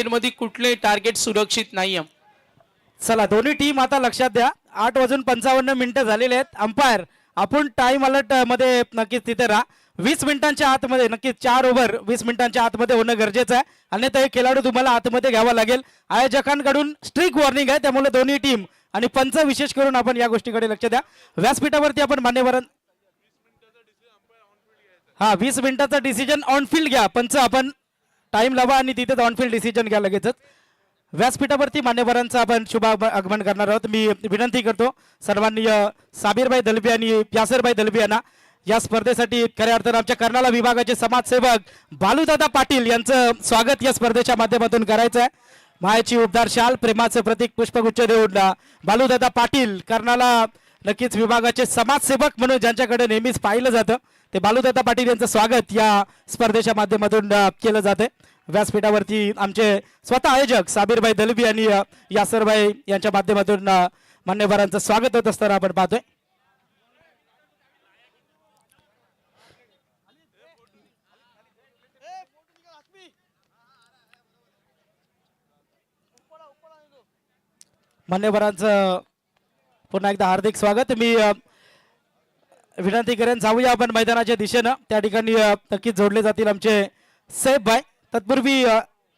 मध्ये कुठले टार्गेट सुरक्षित नाहीये. चला दोन्ही टीम आता लक्षात द्या. 8:55 झालेले आहेत. अंपायर आपण टाइम अलर्ट मध्ये नक्कीच तिथे राहा. 20 मिनिटांच्या आतमध्ये नक्कीच 4 ओव्हर 20 मिनिटांच्या आतमध्ये होणं गरजेचं आहे. अन्यथा हे खेळाडू तुम्हाला आतमध्ये घ्यावा लागेल. आयोजकांकडून स्ट्रिक्ट वॉर्निंग आहे, त्यामुळे दोन्ही टीम आणि पंच विशेष करून आपण या गोष्टीकडे लक्ष द्या. व्यासपीठावरती आपण मान्यवर 20 मिनिटाचा डिसिजन ऑन फील्ड घ्या. पंच आपण टाइम लावा आणि तिथेच ऑन फील्ड डिसिजन घ्या लगेचच. व्यासपीठावरती मान्यवरांचं आपण शुभ आगमन करणार आहोत. मी विनंती करतो सर्वांनी साबीरभाई दलबी आणि यासरभाई दलबी यांना या स्पर्धेसाठी खऱ्या अर्थानं आमच्या कर्नाला विभागाचे समाजसेवक बालूदादा पाटील यांचं स्वागत या स्पर्धेच्या माध्यमातून करायचं आहे. मायाची उबदार शाल प्रेमाचं प्रतीक पुष्पगुच्छ देऊन बालूदादा पाटील कर्नाला नक्कीच विभागाचे समाजसेवक म्हणून ज्यांच्याकडे नेहमीच पाहिलं जातं ते बालूदादा पाटील यांचं स्वागत या स्पर्धेच्या माध्यमातून केलं जाते. व्यासपीठावरती आमचे स्वतः आयोजक साबीरभाई दलबी आणि यासरभाई यांच्या माध्यमातून मान्यवरांचं स्वागत होत असताना आपण पाहतोय. मान्यवरांचं पुन्हा एकदा हार्दिक स्वागत. मी विनंती करेन जाऊया आपण मैदानाच्या दिशेनं. त्या ठिकाणी नक्कीच जोडले जातील आमचे सेफ भाई. तत्पूर्वी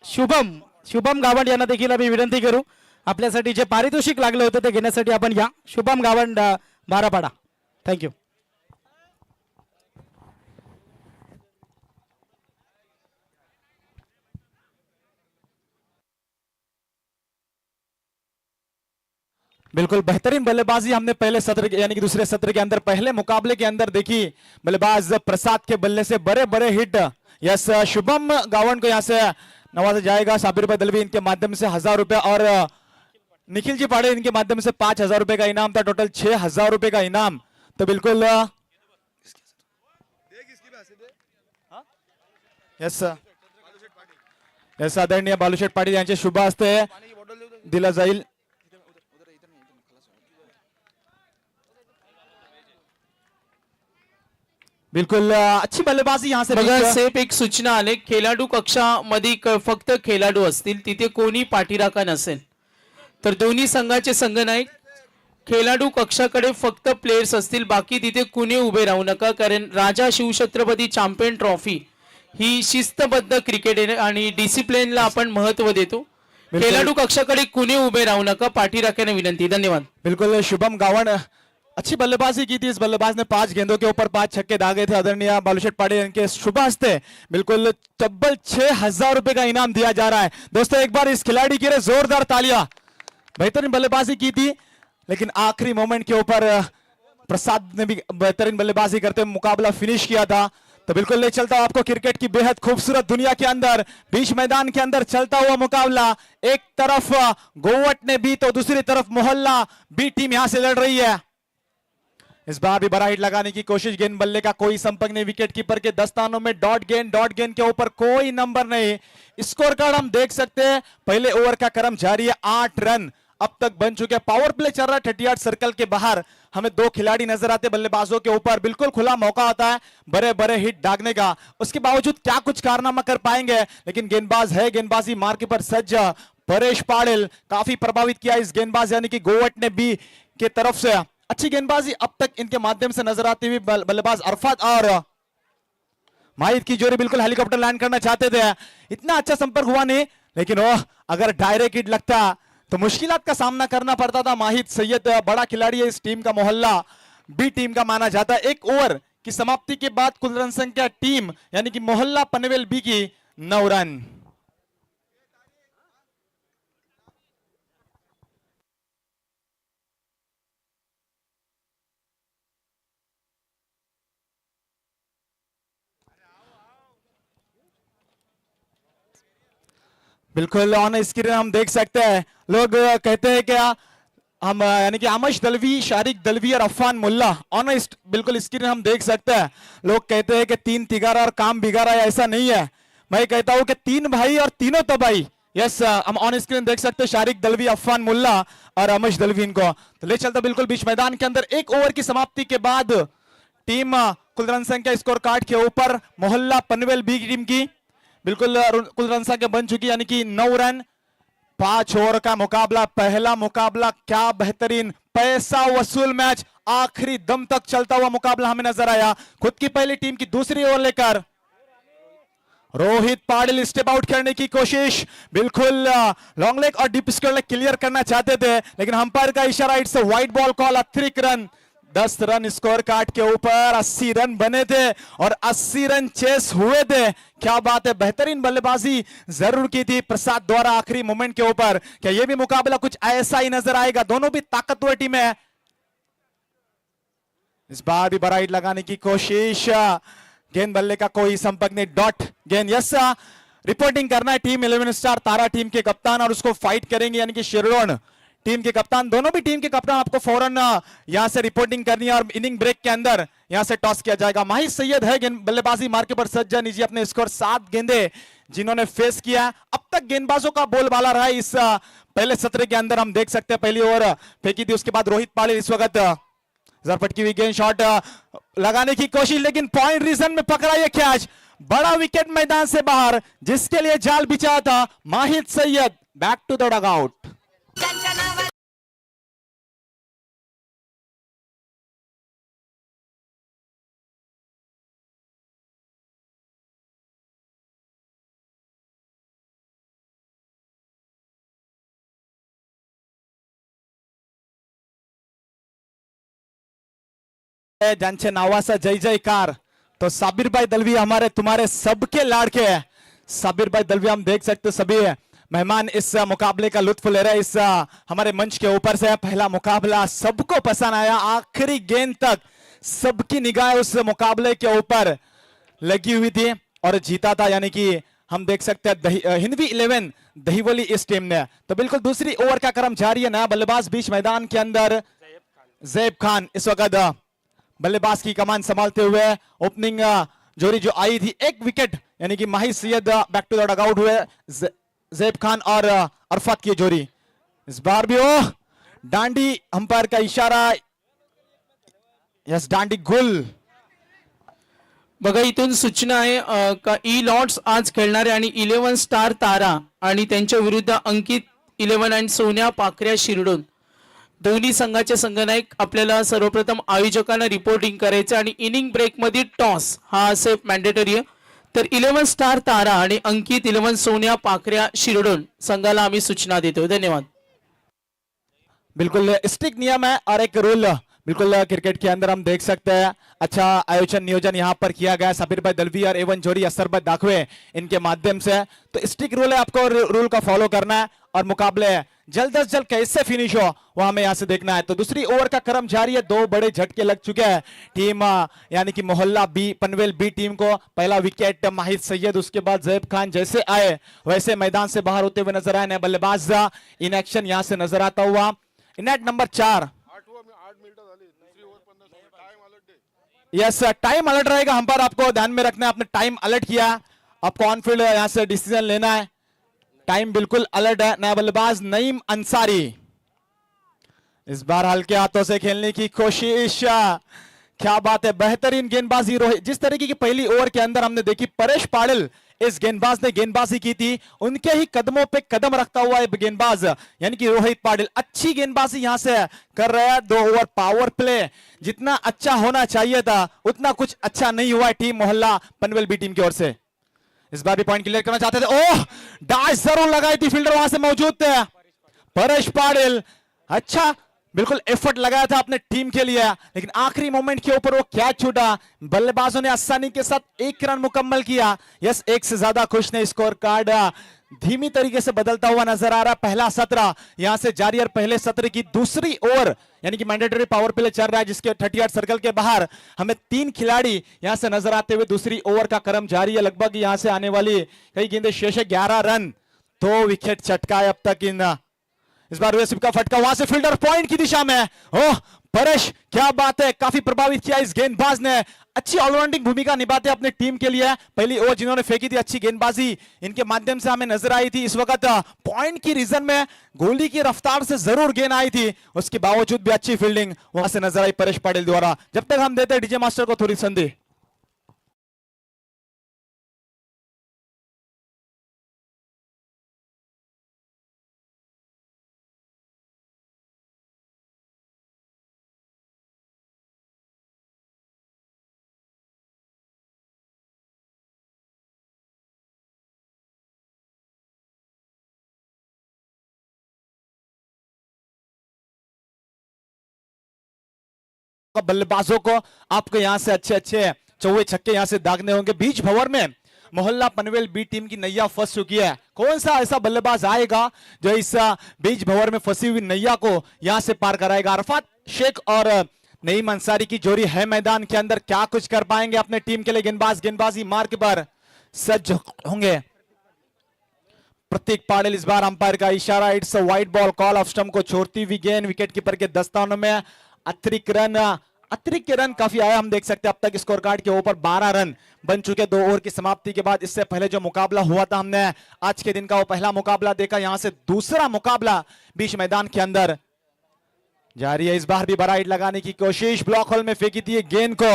शुभम गावंड यांना देखील आम्ही विनंती करू आपल्यासाठी जे पारितोषिक लागलं होतं ते घेण्यासाठी आपण या. शुभम गावंड बारापाडा. थँक्यू. बिल्कुल बेहतरीन बल्लेबाजी हमने पहले सत्र यानी कि दूसरे सत्र के अंदर पहले मुकाबले के अंदर देखी. बल्लेबाज प्रसाद के बल्ले से बड़े बड़े हिट. यस शुभम गावंड को यहां से नवाजा जाएगा. साबिर भाई दलवी इनके माध्यम से 1000 रुपए और निखिल जी पाड़े इनके माध्यम से 5000 रुपए का इनाम था. टोटल 6000 रुपए का इनाम. तो बिल्कुल यस यस आदरणीय बालूशेठ पाटील यांचे शुभ हस्ते दिला जाईल. बिल्कुल अच्छी बल्लेबाजी यहाँ से बघा सेफ एक सूचना आले. खेळाडू कक्षामध्ये फक्त खेळाडू असतील, तिथे कोणी पाठीराखा नसेल. तर दोन्ही संघाचे संघ नायक खेळाडू कक्षाकडे फक्त प्लेयर्स असतील, बाकी तिथे कुणी उभे राहू नका. कारण राजा शिवछत्रपती चॅम्पियन ट्रॉफी ही शिस्तबद्ध क्रिकेट आहे आणि डिसिप्लिनला आपण महत्व देतो. खेळाडू कक्षाकडे कुणी उभे राहू नका, पाठीराख्याने विनंती. धन्यवाद. बिल्कुल शुभम गावंड अच्छी बल्लेबाजी की थी. इस बल्लेबाज ने 5 गेंदों के ऊपर 5 छक्के दागे थे. आदरणीय बालूशेठ पाड़े इनके शुभ हस्ते बिल्कुल तब्बल 6000 रुपए का इनाम दिया जा रहा है. दोस्तों एक बार इस खिलाड़ी के लिए जोरदार तालियां. बेहतरीन बल्लेबाजी की थी, लेकिन आखिरी मोमेंट के ऊपर प्रसाद ने भी बेहतरीन बल्लेबाजी करते मुकाबला फिनिश किया था. तो बिल्कुल ले चलता हूं आपको क्रिकेट की बेहद खूबसूरत दुनिया के अंदर बीच मैदान के अंदर चलता हुआ मुकाबला. एक तरफ गोवट ने बी तो दूसरी तरफ मोहल्ला बी टीम यहां से लड़ रही है. इस बार भी बड़ा हिट लगाने की कोशिश. गेंद बल्ले का कोई संपर्क नहीं. विकेट कीपर के दस्तानों में डॉट गेंद के ऊपर कोई नंबर नहीं. स्कोर कार्ड हम देख सकते हैं. पहले ओवर का क्रम जारी है. 8 रन अब तक बन चुके. पावर प्ले चल रहा है 38 सर्कल के बाहर. हमें 2 खिलाड़ी नजर आते बल्लेबाजों के ऊपर. बिल्कुल खुला मौका होता है बड़े बड़े हिट दागने का. उसके बावजूद क्या कुछ कारनामा कर पाएंगे, लेकिन गेंदबाज है गेंदबाजी मार के पर सज्ज. परेश पाटिल काफी प्रभावित किया इस गेंदबाज यानी कि गोवट ने बी के तरफ से. अच्छी गेंदबाजी अब तक इनके माध्यम से नजर आती हुई बल्लेबाज अरफात और माहिद की जोड़ी बिल्कुल हेलीकॉप्टर लैंड करना चाहते थे. इतना अच्छा संपर्क हुआ नहीं, लेकिन अगर डायरेक्ट हिट लगता तो मुश्किलात का सामना करना पड़ता था. माहिद सैयद बड़ा खिलाड़ी है. इस टीम का मोहल्ला बी टीम का माना जाता है. एक ओवर की समाप्ति के बाद कुल रन संख्या टीम यानी कि मोहल्ला पनवेल बी की 9 रन. बिल्कुल ऑन स्क्रीन हम देख सकते हैं. लोग कहते हैं क्या हम यानी कि आमश दलवी, शारिक दलवी और अफान मुल्ला ऑन बिल्कुल स्क्रीन हम देख सकते हैं. लोग कहते हैं कि 3 तिगारा और काम बिगाड़ा. ऐसा नहीं है. मैं कहता हूं कि 3 भाई और तीनों तबाही. यस हम ऑन स्क्रीन देख सकते हैं शारिक दलवी, अफान मुल्ला और अमश दलवी इनको. तो ले चलता बिल्कुल बीच मैदान के अंदर. एक ओवर की समाप्ति के बाद टीम कुल रन संख्या स्कोर कार्ड के ऊपर मोहल्ला पनवेल बी टीम की बिल्कुल कुल रन संख्या बन चुकी यानी कि 9 रन। 5 ओवर का मुकाबला, पहला मुकाबला, क्या बेहतरीन पैसा वसूल मैच, आखिरी दम तक चलता हुआ मुकाबला हमें नजर आया। खुद की पहली टीम की दूसरी ओवर लेकर रोहित पाटिल स्टेप आउट करने की कोशिश, बिल्कुल लॉन्ग लेग और डीप स्क्वायर लेग क्लियर करना चाहते थे, लेकिन अंपायर का इशारा, इट्स व्हाइट बॉल कॉल, अतिरिक्त रन। 10 रन स्कोर कार्ड के ऊपर, 80 रन बने थे और 80 रन चेस हुए थे। क्या बात है, बेहतरीन बल्लेबाजी जरूर की थी प्रसाद द्वारा आखिरी मोमेंट के ऊपर। क्या ये भी मुकाबला कुछ ऐसा ही नजर आएगा? दोनों भी ताकतवर टीम है। इस बार भी बराइट लगाने की कोशिश, गेंद बल्ले का कोई संपर्क नहीं, डॉट गेंद। यस, रिपोर्टिंग करना है टीम 11 स्टार तारा टीम के कप्तान और उसको फाइट करेंगे यानी कि शिरोन टीम के कप्तान। दोनों भी टीम के कप्तान आपको फौरन यहां से रिपोर्टिंग करनी है और इनिंग ब्रेक के अंदर यहां से टॉस किया जाएगा। माहिर सैयद है गेंद बल्लेबाजी मार्के पर सज्जा नीचे, अपने स्कोर 7 गेंदे जिन्होंने फेस किया। अब तक गेंदबाजों का बोलबाला रहा है इस पहले सत्र के अंदर। हम देख सकते हैं पहली ओवर फेंकी थी, उसके बाद रोहित पाटिल इस वक्त जरपट की हुई गेंद, शॉट लगाने की कोशिश, लेकिन पॉइंट रीजन में पकड़ा यह कैच। बड़ा विकेट मैदान से बाहर, जिसके लिए जाल बिछाया था Mahir Sayyed. Back to the dugout. ज्यांचे नावाचा जय जयकार, तो साबिर भाई दलवी हमारे तुम्हारे सबके लाड़के हैं। साबिर भाई दलवी, हम देख सकते सभी मेहमान इस मुकाबले का लुत्फ ले रहे हैं इस हमारे मंच के ऊपर से। पहला मुकाबला सबको पसंद आया, आखिरी गेंद तक सबकी निगाह उस मुकाबले के ऊपर लगी हुई थी और जीता था, यानी कि हम देख सकते हैं हिंदवी 11 दहीवली इस टीम ने। तो बिल्कुल दूसरी ओवर का क्रम जारी है। नया बल्लेबाज बीच मैदान के अंदर जैब खान इस वक्त बल्लेबाज की कमान संभालते हुए। ओपनिंग जोड़ी जो आई थी, 1 विकेट यानी कि Mahir Sayyed back to the dugout हुए, जैब खान और अरफात की जोड़ी। इस बार भी ओ डांडी, अंपायर का इशारा, यस डांडी गुल। बघा इथून सूचना आहे का ई लॉर्ड्स आज खेळणारे आणि 11 स्टार तारा आणि त्यांच्या विरुद्ध अंकित 11 आणि सोन्या पाखऱ्या शिरडोन दोन्ही संघाचे संघनायक आपल्याला सर्वप्रथम आयोजकांना रिपोर्टिंग करायचं आणि इनिंग ब्रेक मध्ये टॉस हा असे मॅन्डेटरी आहे। तर 11 स्टार तारा आणि अंकित 11 सोन्या पाखऱ्या शिरडोन संघाला आम्ही सूचना देतो। धन्यवाद। बिल्कुल स्ट्रिक्ट नियम है और एक रूल बिल्कुल क्रिकेट के अंदर हम देख सकते हैं। अच्छा आयोजन नियोजन यहाँ पर किया गया साबिर भाई दलवी और एवन जोड़ी असर भाई दाखवे इनके माध्यम से। तो स्ट्रिक्ट रूल है, आपको रूल का फॉलो करना है और मुकाबले जल्द अज जल्द कैसे फिनिश हो वो हमें यहाँ से देखना है। तो दूसरी ओवर का क्रम जारी है, 2 बड़े झटके लग चुके हैं टीम यानी कि मोहल्ला बी पनवेल बी टीम को। पहला विकेट माहिर सैयद, उसके बाद जैब खान जैसे आए वैसे मैदान से बाहर होते हुए नजर आए। नए बल्लेबाज इन एक्शन यहाँ से नजर आता हुआ। Net number 4, yes time alert रहेगा। हम पर आपको ध्यान में रखना है, आपने टाइम अलर्ट किया, आपको ऑन फील्ड यहां से डिसीजन लेना है। टाइम बिल्कुल अलर्ट है। नया बल्लेबाज नईम अंसारी, इस बार हल्के हाथों से खेलने की कोशिश। क्या बात है, बेहतरीन गेंदबाजी रोहित। जिस तरीके की पहली ओवर के अंदर हमने देखी परेश पाटिल इस गेंदबाज ने गेंदबाजी की थी, उनके ही कदमों पे कदम रखता हुआ एक गेंदबाज यानी कि रोहित पाटिल अच्छी गेंदबाजी यहां से कर रहा है। 2 ओवर पावर प्ले जितना अच्छा होना चाहिए था उतना कुछ अच्छा नहीं हुआ है टीम मोहल्ला पनवेल बी टीम की ओर से। इस बार भी पॉइंट क्लियर करना चाहते थे। ओह डैश जरूर लगाई थी, फील्डर वहां से मौजूद थे। परेश पाटिल अच्छा बिल्कुल एफर्ट लगाया था अपने टीम के लिए, लेकिन आखिरी मोमेंट के ऊपर वो कैच छूटा। बल्लेबाजों ने आसानी के साथ 1 रन मुकम्मल किया। यस, 1 से ज्यादा खुश ने। स्कोर कार्ड धीमी तरीके से बदलता हुआ नजर आ रहा है। पहला सत्र यहां से जारी और पहले सत्र की दूसरी ओवर यानी कि मैंडेटरी पावर प्ले चल रहा है, जिसके 38 सर्कल के बाहर हमें 3 खिलाड़ी यहां से नजर आते हुए दूसरी ओवर का क्रम जारी है। लगभग यहां से आने वाली कई गेंदें शेष है। 11 रन, 2 विकेट चटकाए अब तक इन। इस बार वेसिप का फटका वहां से फील्डर पॉइंट की दिशा में। ओह परेश, क्या बात है, काफी प्रभावित किया इस गेंदबाज ने। अच्छी ऑलराउंडिंग भूमिका निभाते अपने टीम के लिए। पहली ओवर जिन्होंने फेंकी थी, अच्छी गेंदबाजी इनके माध्यम से हमें नजर आई थी। इस वक्त पॉइंट की रीजन में गोली की रफ्तार से जरूर गेंद आई थी, उसके बावजूद भी अच्छी फील्डिंग वहां से नजर आई परेश पाटिल द्वारा। जब तक हम देते डीजे मास्टर को थोड़ी संधि। बल्लेबाजों को आपको यहां से अच्छे अच्छे चौवे छक्के यहां से दागने होंगे। बीच भंवर में मोहल्ला पनवेल बी टीम की नैया फंस चुकी है। कौन सा ऐसा बल्लेबाज आएगा जो इस बीच भंवर में फंसी हुई नैया को यहां से पार कराएगा? अरफात शेख और नईम अंसारी की जोड़ी है मैदान के अंदर, क्या कुछ कर पाएंगे अपने टीम के लिए? गेंदबाजी मार्क पर सज्ज होंगे। प्रतीक पाटिल इस बार अंपायर का इशारा, it's a wide ball, call off stump को छोड़ती हुई गेंद विकेट कीपर के दस्तानों में। अतिरिक्त रन काफी आया, हम देख सकते हैं अब तक स्कोर कार्ड के ऊपर 12 रन बन चुके 2 ओवर की समाप्ति के बाद। इससे पहले जो मुकाबला हुआ था, हमने आज के दिन का वो पहला मुकाबला देखा, यहां से दूसरा मुकाबला बीच मैदान के अंदर जारी है। इस बार भी बड़ा हिट लगाने की कोशिश, ब्लॉक होल में फेंकी थी गेंद को।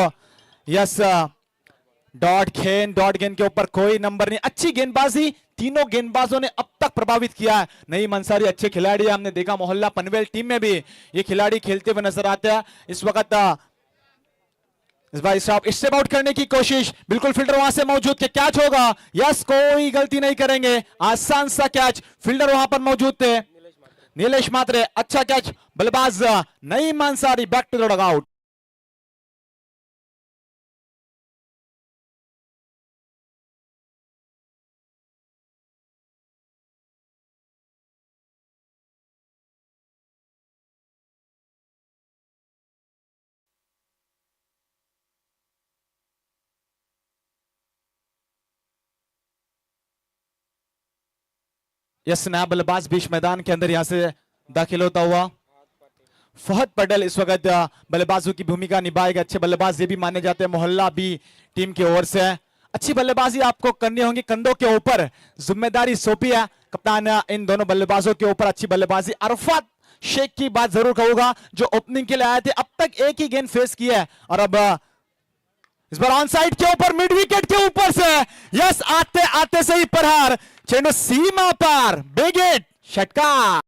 यस, डॉट गेंद के ऊपर कोई नंबर नहीं। अच्छी गेंदबाजी तीनों गेंदबाजों ने अब तक प्रभावित किया है। नईम अंसारी अच्छे खिलाड़ी है, हमने देखा मोहल्ला पनवेल टीम में भी ये खिलाड़ी खेलते हुए नजर आते हैं। इस वक्त इस बार स्टेप आउट करने की कोशिश, बिल्कुल फील्डर वहां से मौजूद थे, कैच होगा। यस, कोई गलती नहीं करेंगे, आसान सा कैच, फील्डर वहां पर मौजूद थे, नीलेश मात्रे, अच्छा कैच। बल्लेबाज Naeem Ansari back to the dugout. Yes, नया बल्लेबाज बीच मैदान के अंदर यहां से दाखिल होता हुआ फहद पटेल इस वक्त बल्लेबाजों की भूमिका निभाएगा। अच्छे बल्लेबाज ये भी माने जाते हैं मोहल्ला बी टीम की ओर से। अच्छी बल्लेबाजी आपको करनी होगी, कंधों के ऊपर जिम्मेदारी सौंपी है कप्तान इन दोनों बल्लेबाजों के ऊपर। अच्छी बल्लेबाजी, अरफात शेख की बात जरूर कहूंगा जो ओपनिंग के लिए आए थे, अब तक एक ही गेंद फेस की है और अब इस बार ऑन साइड के ऊपर मिड विकेट के ऊपर से यस, आते आते से ही प्रहार, चेंडू सीमा पार, बिग हिट, षटकार।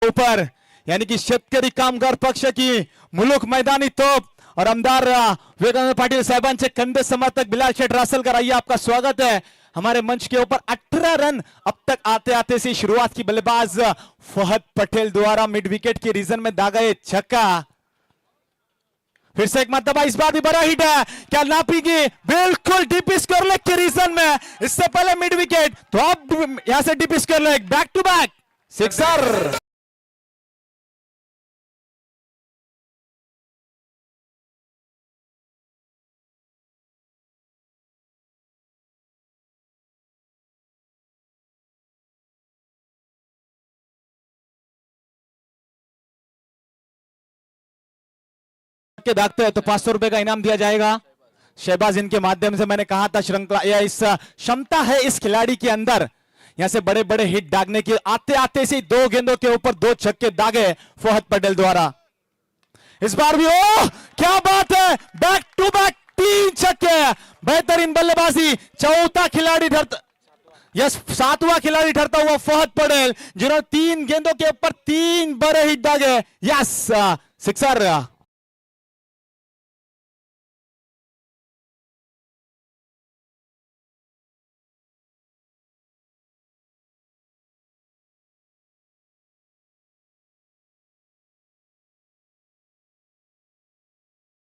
ऊपर यानी कि शेतकरी कामगार पक्ष की मुलुक मैदानी तोप और आमदार विवेकानंद पाटिल साहेबांचे कंधे समर्थक बिलाल शेठ रासलकर, आइए आपका स्वागत है हमारे मंच के ऊपर। 18 रन अब तक आते आते से शुरुआत की बल्लेबाज फहद पटेल द्वारा मिड विकेट के रीजन में दागा ये छक्का। फिर से एक मरतबा, इस बार भी बड़ा हिट है, क्या नापेगी? बिल्कुल डीप स्कोर लेग के रीजन में, इससे पहले मिड विकेट, तो अब यहां से deep square leg, back to back sixer. के दागते हैं तो 500 रुपए का इनाम दिया जाएगा। शहबाज इनके माध्यम से, मैंने कहा था श्रृंखला या इस क्षमता है इस खिलाड़ी के अंदर, यहां से बड़े बड़े हिट दागने की। आते आते से 2 गेंदों के ऊपर 2 छक्के दागे फहद पटेल द्वारा। इस बार भी ओ क्या बात है, बैक टू बैक 3 छक्के, बेहतरीन बल्लेबाजी। चौथा खिलाड़ी ठहरता, यस 7वां खिलाड़ी ठहरता हुआ फहद पटेल, जिन्होंने 3 गेंदों के ऊपर 3 बड़े हिट दागे। Yes, sixer.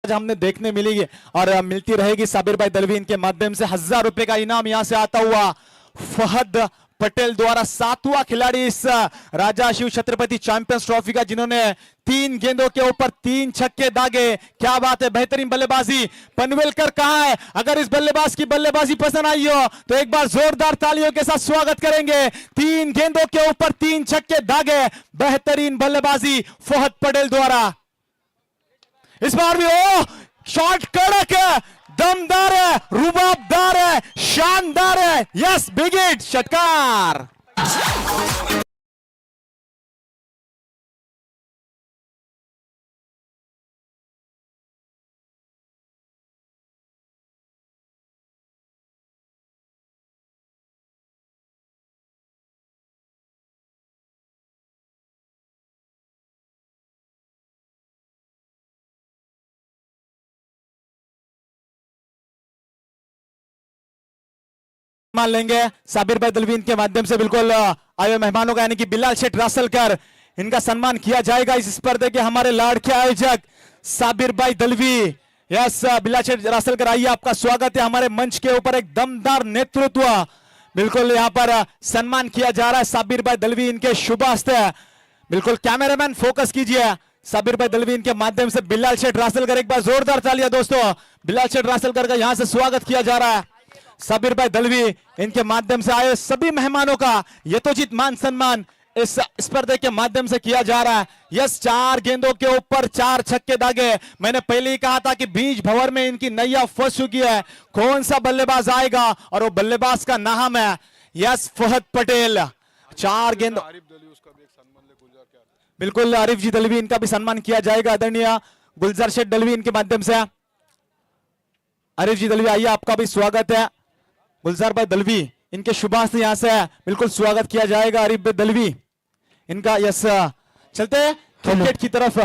हमने देखने मिली और मिलती रहेगी साबिर भाई दलवी इनके माध्यम से। 1000 रुपए का इनाम यहां से आता हुआ फहद पटेल द्वारा, 7वां खिलाड़ी इस राजा शिव छत्रपति चैंपियंस ट्रॉफी का, जिन्होंने 3 गेंदों के ऊपर 3 छक्के दागे। क्या बात है, बेहतरीन बल्लेबाजी। पनवेलकर कहां है? अगर इस बल्लेबाज की बल्लेबाजी पसंद आई हो तो एक बार जोरदार तालियों के साथ स्वागत करेंगे। 3 गेंदों के ऊपर 3 छक्के दागे, बेहतरीन बल्लेबाजी फहद पटेल द्वारा। इस बार भी ओ शॉट कड़क है, दमदार है, रुबाबदार है, शानदार है। यस, बिग हिट, षटकार। मान लेंगे साबिर भाई दलवी इनके माध्यम से बिल्कुल आए हुए मेहमानों का यानी कि बिलाल शेठ रासलकर इनका सम्मान किया जाएगा इस स्पर्धे के हमारे लाड़के आयोजक साबिर भाई दलवी। यस बिलाल शेठ रासलकर आइए, आपका स्वागत है हमारे मंच के ऊपर। एक दमदार नेतृत्व बिल्कुल यहाँ पर सम्मान किया जा रहा है साबिर भाई दलवी इनके शुभ हस्ते। बिल्कुल कैमरामैन फोकस कीजिए साबिर भाई दलवी इनके माध्यम से बिलाल शेठ रासलकर, एक बार जोरदार तालियां दोस्तों। बिलाल शेठ रासलकर का यहां से स्वागत किया जा रहा है। साबिर भाई दलवी इनके माध्यम से आए सभी मेहमानों का यथोचित मान सम्मान इस स्पर्धे के माध्यम से किया जा रहा है। यस 4 गेंदों के ऊपर 4 छक्के दागे। मैंने पहले ही कहा था कि बीच भंवर में इनकी नैया फंस चुकी है। कौन सा बल्लेबाज आएगा और वो बल्लेबाज का नाम है यस फहद पटेल। 4 गेंद बिल्कुल आरिफ जी दलवी इनका भी सम्मान किया जाएगा आदरणीय गुलजार शेठ दलवी इनके माध्यम से। आरिफ जी दलवी आइए, आपका भी स्वागत है। गुलजार भाई दलवी इनके शुभाश यहां से बिल्कुल स्वागत किया जाएगा आरिफ भाई दलवी इनका। यस चलते हैं क्रिकेट की तरफ।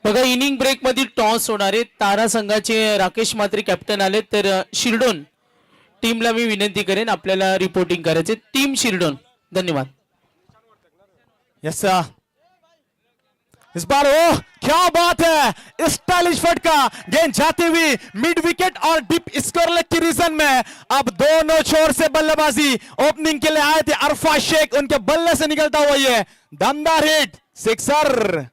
बघा इनिंग ब्रेक मधील टॉस होणार आहे। तारा संघाचे राकेश मात्रे कॅप्टन आले, तर शिरडोन टीमला मी विनंती करेन आपल्याला रिपोर्टिंग करायचे। टीम शिरडोन, धन्यवाद। यस इस बार ओ क्या बात है, स्टाइलिश फटका, गेंद जाती हुई मिड विकेट और डीप स्कोर लेग की रीजन में। अब दोनों छोर से बल्लेबाजी ओपनिंग के लिए आए थे अरफा शेख, उनके बल्ले से निकलता हुआ ये दमदार हिट सिक्सर।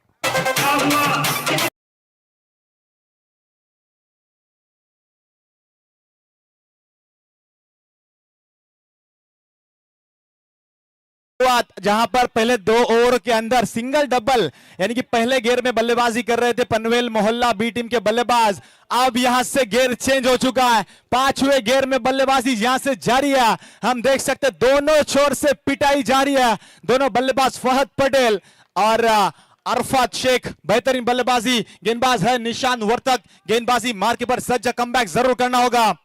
जहां पर पहले 2 ओवर के अंदर सिंगल डबल यानी कि पहले गेयर में बल्लेबाजी कर रहे थे पनवेल मोहल्ला बी टीम के बल्लेबाज, अब यहां से गेयर चेंज हो चुका है। 5वें गेयर में बल्लेबाजी यहां से जारी है। हम देख सकते हैं दोनों छोर से पिटाई जारी है। दोनों बल्लेबाज फहद पटेल और अरफात शेख बेहतरीन बल्लेबाजी। गेंदबाज है निशान वर्तक, गेंदबाजी मार के पर सज्जा कमबैक जरूर करना होगा।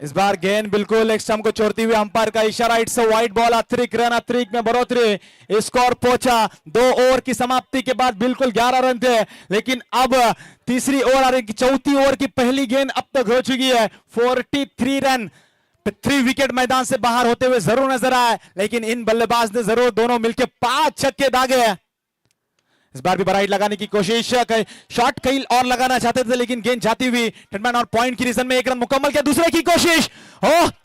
इस बार गेंद बिल्कुल एक स्टंप को छोड़ती हुई अंपायर का इशारा, इट्स अ वाइड बॉल। अतिरिक्त रन, अतिरिक्त में बढ़ोतरी, स्कोर पहुंचा। 2 ओवर की समाप्ति के बाद बिल्कुल 11 रन थे, लेकिन अब तीसरी ओवर आ रही, 4थी ओवर की पहली गेंद अब तक हो चुकी है। 43 रन 3 विकेट मैदान से बाहर होते हुए जरूर नजर आए, लेकिन इन बल्लेबाज ने जरूर दोनों मिलकर 5 छक्के दागे। इस बार भी बराइट लगाने की कोशिश, शॉट कई और लगाना चाहते थे लेकिन गेंद जाती हुई टनमैन और पॉइंट की रीजन में 1 रन मुकम्मल किया। दूसरे की कोशिश,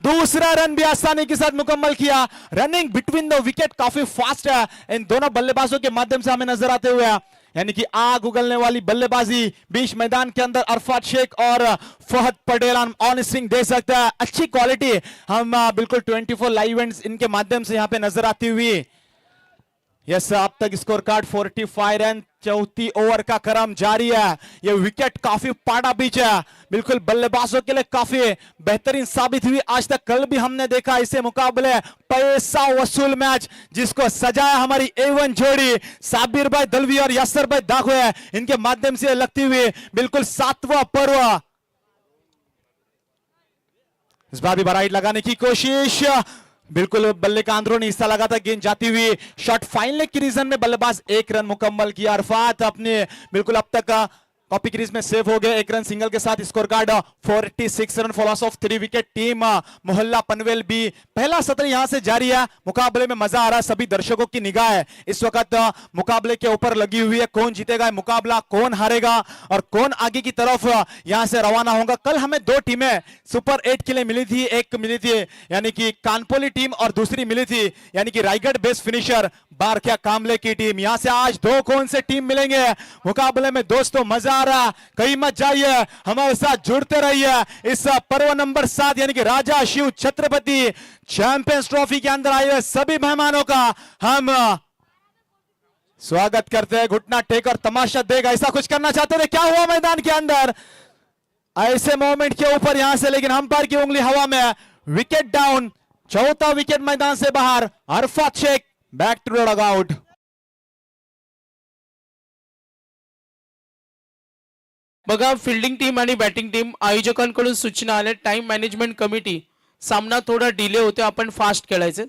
दूसरा रन भी आसानी के साथ मुकम्मल किया। रनिंग बिटवीन द विकेट काफी फास्ट है इन दोनों बल्लेबाजों के माध्यम से हमें नजर आते हुए, यानी कि आग उगलने वाली बल्लेबाजी बीच मैदान के अंदर अरफात शेख और फहद पटेल ऑन स्विंग दे सकता है। अच्छी क्वालिटी हम बिल्कुल 24 लाइव इवेंट्स इनके माध्यम से यहां पे नजर आती हुई। यस अब तक स्कोर कार्ड 45 रन, 4थी ओवर का क्रम जारी है। ये विकेट काफी पाटा पिच है, बिल्कुल बल्लेबाजों के लिए काफी बेहतरीन साबित हुई आज तक। कल भी हमने देखा इसे मुकाबले पैसा वसूल मैच जिसको सजाया हमारी A1 जोड़ी साबिर भाई दलवी और यासर भाई दाखवे, इनके माध्यम से लगती हुई बिल्कुल 7वां पर्व। इस बार भी बराइट लगाने की कोशिश, बिल्कुल बल्ले का अंदरूनी हिस्सा लगा था, गेंद जाती हुई शॉट फाइन लेग की रीजन में बल्लेबाज 1 रन मुकम्मल किया। अरफात अपने बिल्कुल अब तक कॉपी क्रीज में सेव हो गए 1 रन सिंगल के साथ। Scorecard 46 run for loss of 3 wicket. Team Mohalla Panvel B पहला सत्र यहां से जारी है। मुकाबले में मजा आ रहा है, सभी दर्शकों की निगाह इस वक्त मुकाबले के ऊपर लगी हुई है। कौन जीतेगा मुकाबला, कौन हारेगा और कौन आगे की तरफ यहां से रवाना होगा। कल हमें 2 टीमें सुपर 8 के लिए मिली थी, एक मिली थी यानी कि कानपोली टीम और दूसरी मिली थी यानी कि रायगढ़ बेस्ट फिनिशर बारख्या कामले की टीम। यहां से आज 2 कौन से टीम मिलेंगे मुकाबले में दोस्तों, मजा आ रहा, कहीं मत जाइए, हमारे साथ जुड़ते रहिए। इस पर्व नंबर 7 यानी कि राजा शिव छत्रपति चैंपियंस ट्रॉफी के अंदर आए हुए सभी मेहमानों का हम स्वागत करते हैं। घुटना टेक और तमाशा देगा, ऐसा कुछ करना चाहते थे, क्या हुआ मैदान के अंदर ऐसे मोमेंट के ऊपर यहां से, लेकिन अंपायर की उंगली हवा में, विकेट डाउन। 4था विकेट मैदान से बाहर। Arafat Shaikh back to the dugout. बघा फिल्डिंग टीम आणि बॅटिंग टीम आयोजकांकडून सूचना आल्या, टाइम मॅनेजमेंट कमिटी सामना थोडा डिले होतो, आपण फास्ट खेळायचे।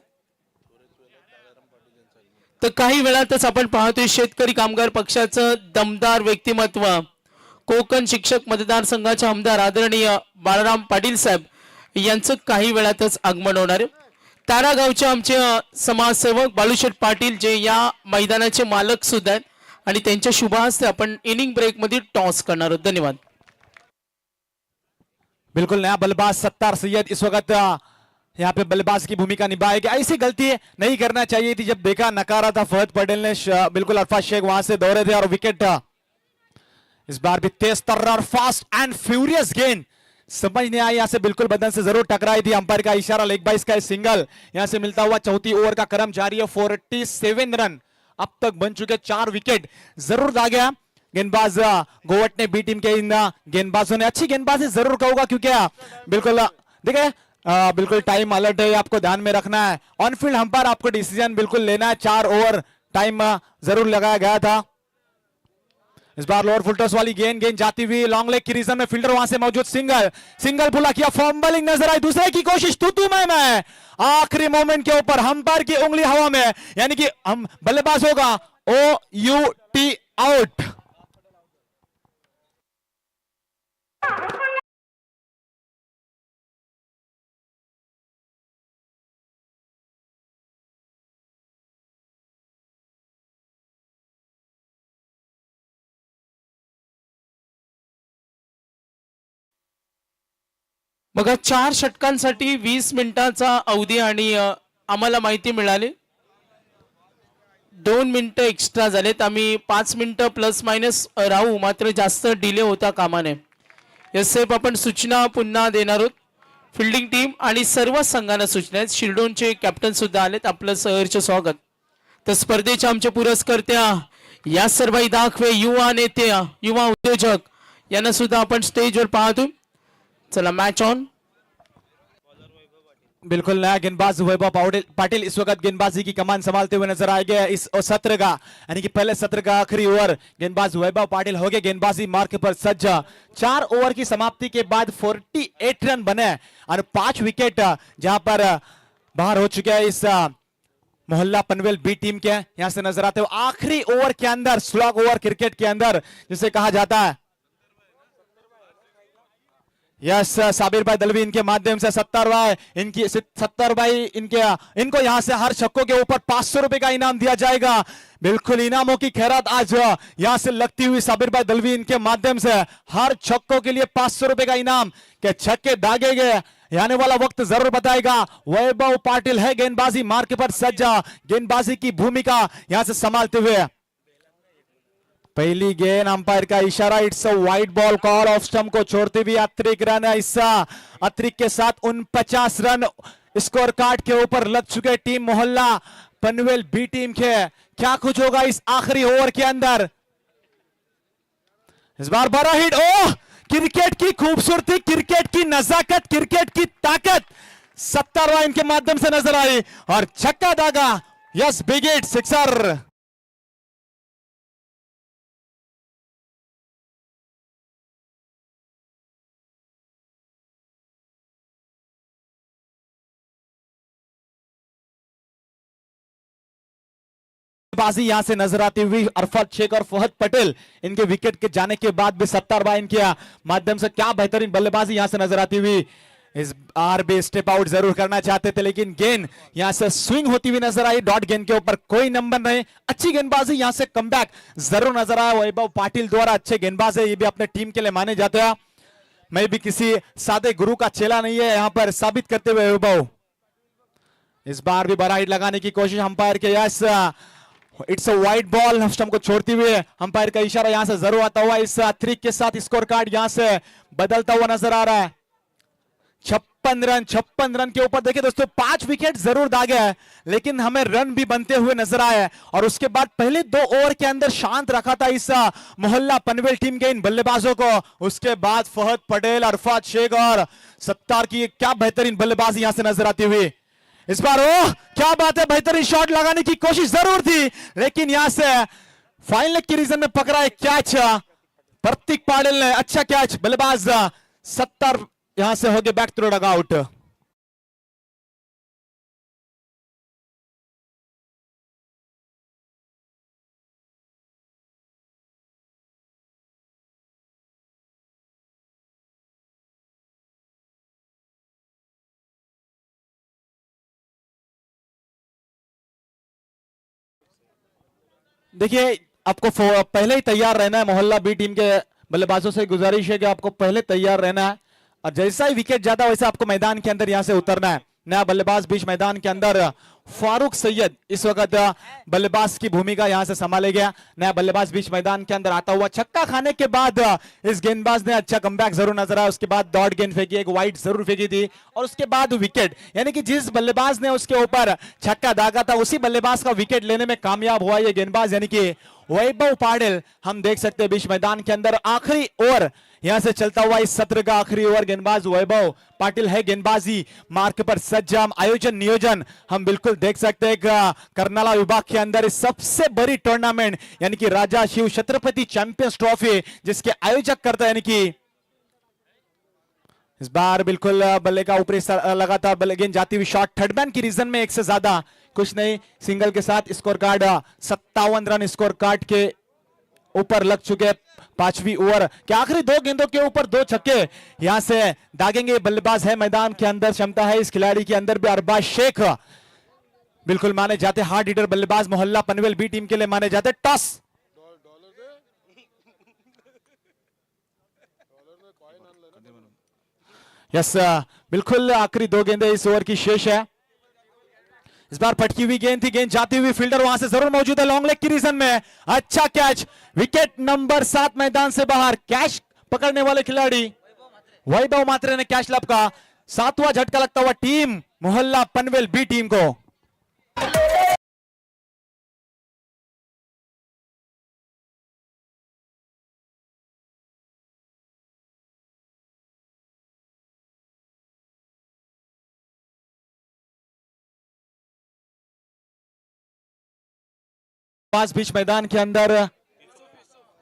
तर काही वेळातच आपण पाहतोय शेतकरी कामगार पक्षाचं दमदार व्यक्तिमत्व, कोकण शिक्षक मतदारसंघाचे आमदार आदरणीय बाळाराम पाटील साहेब यांचं काही वेळातच आगमन होणार आहे. तारागावचे आमचे समाजसेवक बाळूशेठ पाटील जे या मैदानाचे मालक सुद्धा आहेत आणि त्यांच्या शुभ हस्ते आपण इनिंग ब्रेक मध्ये टॉस करणार आहोत. धन्यवाद. बिल्कुल नया बल्लेबाज सत्तार सैयद इस वक्त यहाँ पे बल्लेबाज की भूमिका निभाएगी. ऐसी गलती नहीं करना चाहिए थी. जब देखा नकारा था फहद पटेल ने बिल्कुल अरफात शेख वहां से दौड़े थे और विकेट इस बार भी तेज तर्रार फास्ट एंड फ्यूरियस गेंद समझ नहीं आई. यहां से बिल्कुल बदन से जरूर टकराई थी. अंपायर का इशारा, लेग बाइस का सिंगल यहां से मिलता हुआ. चौथी ओवर का क्रम जारी है. 47 रन अब तक बन चुके. 4 विकेट जरूर दागे गेंदबाज गोवट ने बी टीम के इन गेंदबाजों ने अच्छी गेंदबाजी जरूर कहूंगा क्योंकि बिल्कुल देखिए बिल्कुल टाइम अलर्ट है, आपको ध्यान में रखना है. ऑन फील्ड अंपायर आपको डिसीजन बिल्कुल लेना है. 4 ओवर टाइम जरूर लगाया गया था. इस बार लोअर फुल टॉस वाली गेंद जाती हुई लॉन्ग लेग की रीजन में फील्डर वहां से मौजूद. सिंगल पुला किया. फॉर्म बॉलिंग नजर आई. दूसरे की कोशिश तू में आखिरी मोमेंट के ऊपर अंपायर की उंगली हवा में, यानी कि हम बल्लेबाज होगा OUT आउट. बघा 4 षटकांसाठी 20 मिनिटाचा अवधी आणि आम्हाला माहिती मिळाली 2 मिनिटं एक्स्ट्रा झालेत. आम्ही 5 मिनिटं प्लस मायनस राहू, मात्र जास्त डिले होता कामा नये. एस साहेब आपण सूचना पुन्हा देणार आहोत. फिल्डिंग टीम आणि सर्व संघांना सूचना आहेत. शिल्डोनचे कॅप्टन सुद्धा आलेत. आपलं सहर्ष स्वागत. तर स्पर्धेच्या आमच्या पुरस्कर्त्या या सर्व दाखवे युवा नेते युवा उद्योजक यांना सुद्धा आपण स्टेजवर पाहतो. चला मैच ऑन. बिल्कुल नया गेंदबाज वैभव पाटिल इस वक्त गेंदबाजी की कमान संभालते हुए नजर आएंगे इस सत्र का, यानी कि पहले सत्र का आखिरी ओवर गेंदबाज वैभव पाटिल हो गए गेंदबाजी मार्क पर सज्ज. 4 ओवर की समाप्ति के बाद 48 रन बने और 5 विकेट जहां पर बाहर हो चुके हैं इस मोहल्ला पनवेल बी टीम के. यहां से नजर आते हुए आखिरी ओवर के अंदर, स्लॉग ओवर क्रिकेट के अंदर जिसे कहा जाता है, यस साबिर भाई दलवी इनके माध्यम से 70 भाई इनको यहां से हर छक्कों के ऊपर 500 रुपए का इनाम दिया जाएगा. बिल्कुल इनामों की खैरात आज यहां से लगती हुई साबिर भाई दलवी इनके माध्यम से हर छक्कों के लिए 500 रुपए का इनाम के छक्के दागे गए. आने वाला वक्त जरूर बताएगा. वैभव पाटिल है गेंदबाजी मार्क पर सज्जा, गेंदबाजी की भूमिका यहां से संभालते हुए. पहली गेंद अंपायर का इशारा, it's a wide ball. Call off stump को छोड़ते हुए अतिरिक्त रन हिस्सा अतिरिक्त के साथ 49 रन स्कोर कार्ड के ऊपर लग चुके टीम मोहल्ला पनवेल बी टीम के. क्या कुछ होगा इस आखिरी ओवर के अंदर. इस बार बड़ा हिट. ओह क्रिकेट की खूबसूरती, क्रिकेट की नजाकत, क्रिकेट की ताकत 70 रन के माध्यम से नजर आई और छक्का दागा. Yes big hit, sixer. बाजी यहां से नजर आती हुई अरफत शेख और फहद पटेल इनके विकेट के जाने के बाद भी 70 रन इनके माध्यम से क्या बेहतरीन बल्लेबाजी यहां से नजर आती हुई. इस बार भी स्टेप आउट जरूर करना चाहते थे लेकिन गेंद यहां से स्विंग होती हुई नजर आई. डॉट गेंद के ऊपर कोई नंबर नहीं. अच्छी गेंदबाजी यहां से कमबैक जरूर नजर आया वैभव पाटिल द्वारा. अच्छे गेंदबाज है, ये भी अपने टीम के लिए माने जाते हैं. मैं भी किसी सादे गुरु का चेला नहीं है, यहां पर साबित करते हुए वैभव. इस बार भी बड़ा हिट लगाने की कोशिश umpire K. Yes it's a wide ball. Stump को छोड़ते हुए अंपायर का इशारा यहां से जरूर आता हुआ. इस अतिरिक्त के साथ स्कोर कार्ड यहां से बदलता हुआ नजर आ रहा है. 56 रन के ऊपर देखिए दोस्तों 5 विकेट जरूर दागे हैं लेकिन हमें रन भी बनते हुए नजर आए. और उसके बाद पहले 2 ओवर के अंदर शांत रखा था इस मोहल्ला पनवेल टीम के इन बल्लेबाजों को. उसके बाद फहद पटेल, अरफात शेख और सत्तार की क्या बेहतरीन बल्लेबाजी यहां से नजर आती हुई. इस बार ओह क्या बात है, बेहतरीन शॉट लगाने की कोशिश जरूर थी लेकिन यहां से फाइनल की रीजन में पकड़ा है कैच प्रतीक पाटिल ने. अच्छा कैच. बल्लेबाज 70 यहां से हो गए बैक थ्रू डग आउट. देखिए आपको पहले ही तैयार रहना है। मोहल्ला बी टीम के बल्लेबाजों से गुजारिश है कि आपको पहले तैयार रहना है और जैसा ही विकेट जाता वैसे आपको मैदान के अंदर यहां से उतरना है। नया बल्लेबाज बीच मैदान के अंदर फारूक सैयद इस वक्त बल्लेबाज की भूमिका यहां से संभाले गया। नया बल्लेबाज बीच मैदान के अंदर आता हुआ छक्का खाने के बाद इस गेंदबाज ने अच्छा कमबैक जरूर नजर आया। उसके बाद डॉट गेंद फेंकी, एक वाइड जरूर फेंकी थी और उसके बाद विकेट, यानी कि जिस बल्लेबाज ने उसके ऊपर छक्का दागा था उसी बल्लेबाज का विकेट लेने में कामयाब हुआ ये गेंदबाज, यानी कि वैभव पाटिल। हम देख सकते हैं बीच मैदान के अंदर आखिरी ओवर यहां से चलता हुआ इस सत्र का आखिरी ओवर गेंदबाज वैभव पाटिल है। गेंदबाजी मार्क पर सज्जम, आयोजन नियोजन हम बिल्कुल देख सकते हैं कर्नाला विभाग के अंदर इस सबसे बड़ी टूर्नामेंट यानी कि राजा शिव छत्रपति चैंपियंस ट्रॉफी जिसके आयोजक करता है, यानी कि इस बार बिल्कुल बल्ले का ऊपरी लगातार बल्ले गेंद जाती हुई शॉट थर्ड मैन की रीजन में एक से ज्यादा कुछ नहीं। सिंगल के साथ scorecard 57 run scorecard के ऊपर लग चुके। पांचवी ओवर के आखिरी दो गेंदों के ऊपर दो छक्के यहां से दागेंगे बल्लेबाज है मैदान के अंदर। क्षमता है इस खिलाड़ी के अंदर भी। अरबाज शेख बिल्कुल माने जाते हार्ड हिटर बल्लेबाज, मोहल्ला पनवेल बी टीम के लिए माने जाते। टॉस यस, बिल्कुल आखिरी दो गेंदें इस ओवर की शेष है। इस बार पटकी हुई गेंद थी, गेंद जाती हुई, फील्डर वहां से जरूर मौजूद है लॉन्ग लेग की रीजन में। अच्छा कैच, विकेट नंबर 7 मैदान से बाहर। कैच पकड़ने वाले खिलाड़ी वैभव मात्रे ने कैच लपका। 7वां झटका लगता हुआ टीम मोहल्ला पनवेल बी टीम को। पास बीच मैदान के अंदर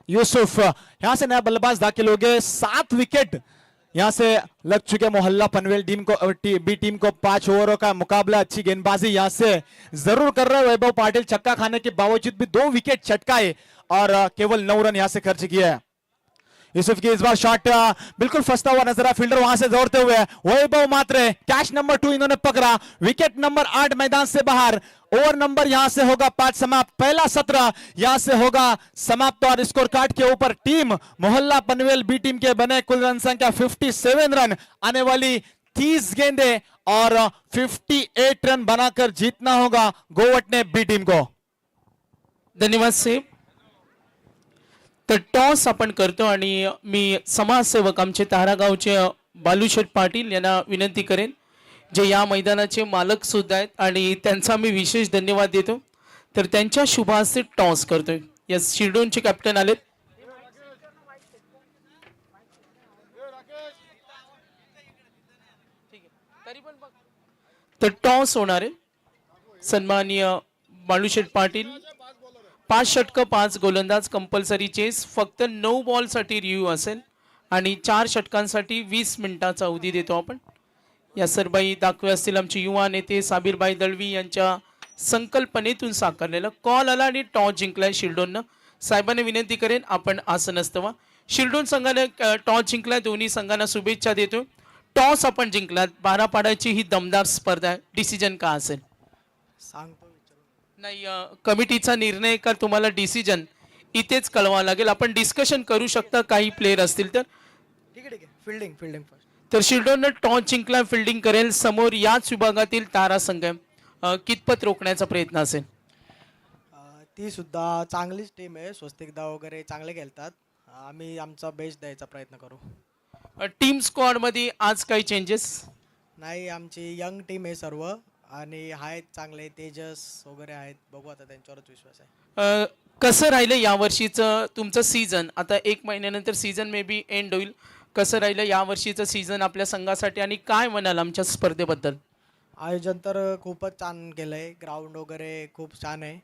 यूसुफ, यहां से नया बल्लेबाज दाखिल हो गए। 7 विकेट यहां से लग चुके मोहल्ला पनवेल टीम को, बी टीम को। 5 ओवरों का मुकाबला, अच्छी गेंदबाजी यहां से जरूर कर रहे वैभव पाटिल। छक्का खाने के बावजूद भी 2 विकेट चटकाए और केवल 9 रन यहां से खर्च किया है। यूसुफ की इस बार शॉट बिल्कुल फंसता हुआ नजर आया, फील्डर वहां से दौड़ते हुए। वैभव मात्रे कैच नंबर 2 इन्होंने पकड़ा। विकेट नंबर 8 मैदान से बाहर। ओवर नंबर यहां से होगा 5 समाप्त। पहला सत्र यहां से होगा समाप्त और स्कोर कार्ड के ऊपर टीम मोहल्ला पनवेल बी टीम के बने कुल रन संख्या 57 रन। आने वाली 30 गेंदें और 58 रन बनाकर जीतना होगा गोवट ने बी टीम को। धन्यवाद साहेब। तर टॉस आपण करतो आणि मी समाजसेवक आमचे तारागावचे बालूशेठ पाटील यांना विनंती करेन, जे या मैदानाचे मालक सुद्धा आहेत आणि त्यांचा मी विशेष धन्यवाद देतो। तर त्यांच्या शुभ हस्ते टॉस करतोय। या शिरडोनचे कॅप्टन आलेत। तर टॉस होणार आहे। सन्माननीय बालूशेठ पाटील, 5 षटकं 5 गोलंदाज कंपल्सरी चेस, फक्त 9 बॉल साठी रिव्ह्यू असेल आणि 4 षटकांसाठी 20 मिनिटाचा अवधी देतो आपण। या सरबाई दाखवे असतील आमचे युवा नेते साबीरबाई दळवी यांच्या संकल्पनेतून साकारलेला कॉल आला आणि टॉस जिंकलाय शिरडोननं। साहेबांनी विनंती करेन आपण आसन व्हा। शिरडोन संघाने टॉस जिंकलाय, दोन्ही संघांना शुभेच्छा देतो। टॉस आपण जिंकलात, 12 पाडाची ही दमदार स्पर्धा आहे, डिसिजन का असेल सांगतो नाही? कमिटीचा निर्णय का तुम्हाला डिसिजन इथेच कळवावा लागेल? आपण डिस्कशन करू शकता, काही प्लेयर असतील तर। ठीक आहे फिल्डिंग फर्स्ट। तर शिरडोननं टॉस जिंकला, फिल्डिंग करेल। समोर याच विभागातील तारा संघ आहे, कितपत रोखण्याचा प्रयत्न असेल? ती सुद्धा चांगलीच टीम आहे, स्वस्तिकदा वगैरे चांगले खेळतात। आम्ही आमचा बेस्ट द्यायचा प्रयत्न करू। टीम स्क्वॉड मध्ये आज काही चेंजेस नाही, आमची यंग टीम आहे सर्व आणि आहेत चांगले, तेजस वगैरे आहेत, बघू आता त्यांच्यावरच विश्वास आहे। कसं राहिलं यावर्षीचं तुमचं सीझन? आता 1 महिन्यानंतर सीझन मे बी एंड होईल, कसं राहिलं यावर्षीचं सीझन आपल्या संघासाठी आणि काय म्हणाल आमच्या स्पर्धेबद्दल? आयोजन तर खूपच छान केलं आहे, ग्राउंड वगैरे खूप छान आहे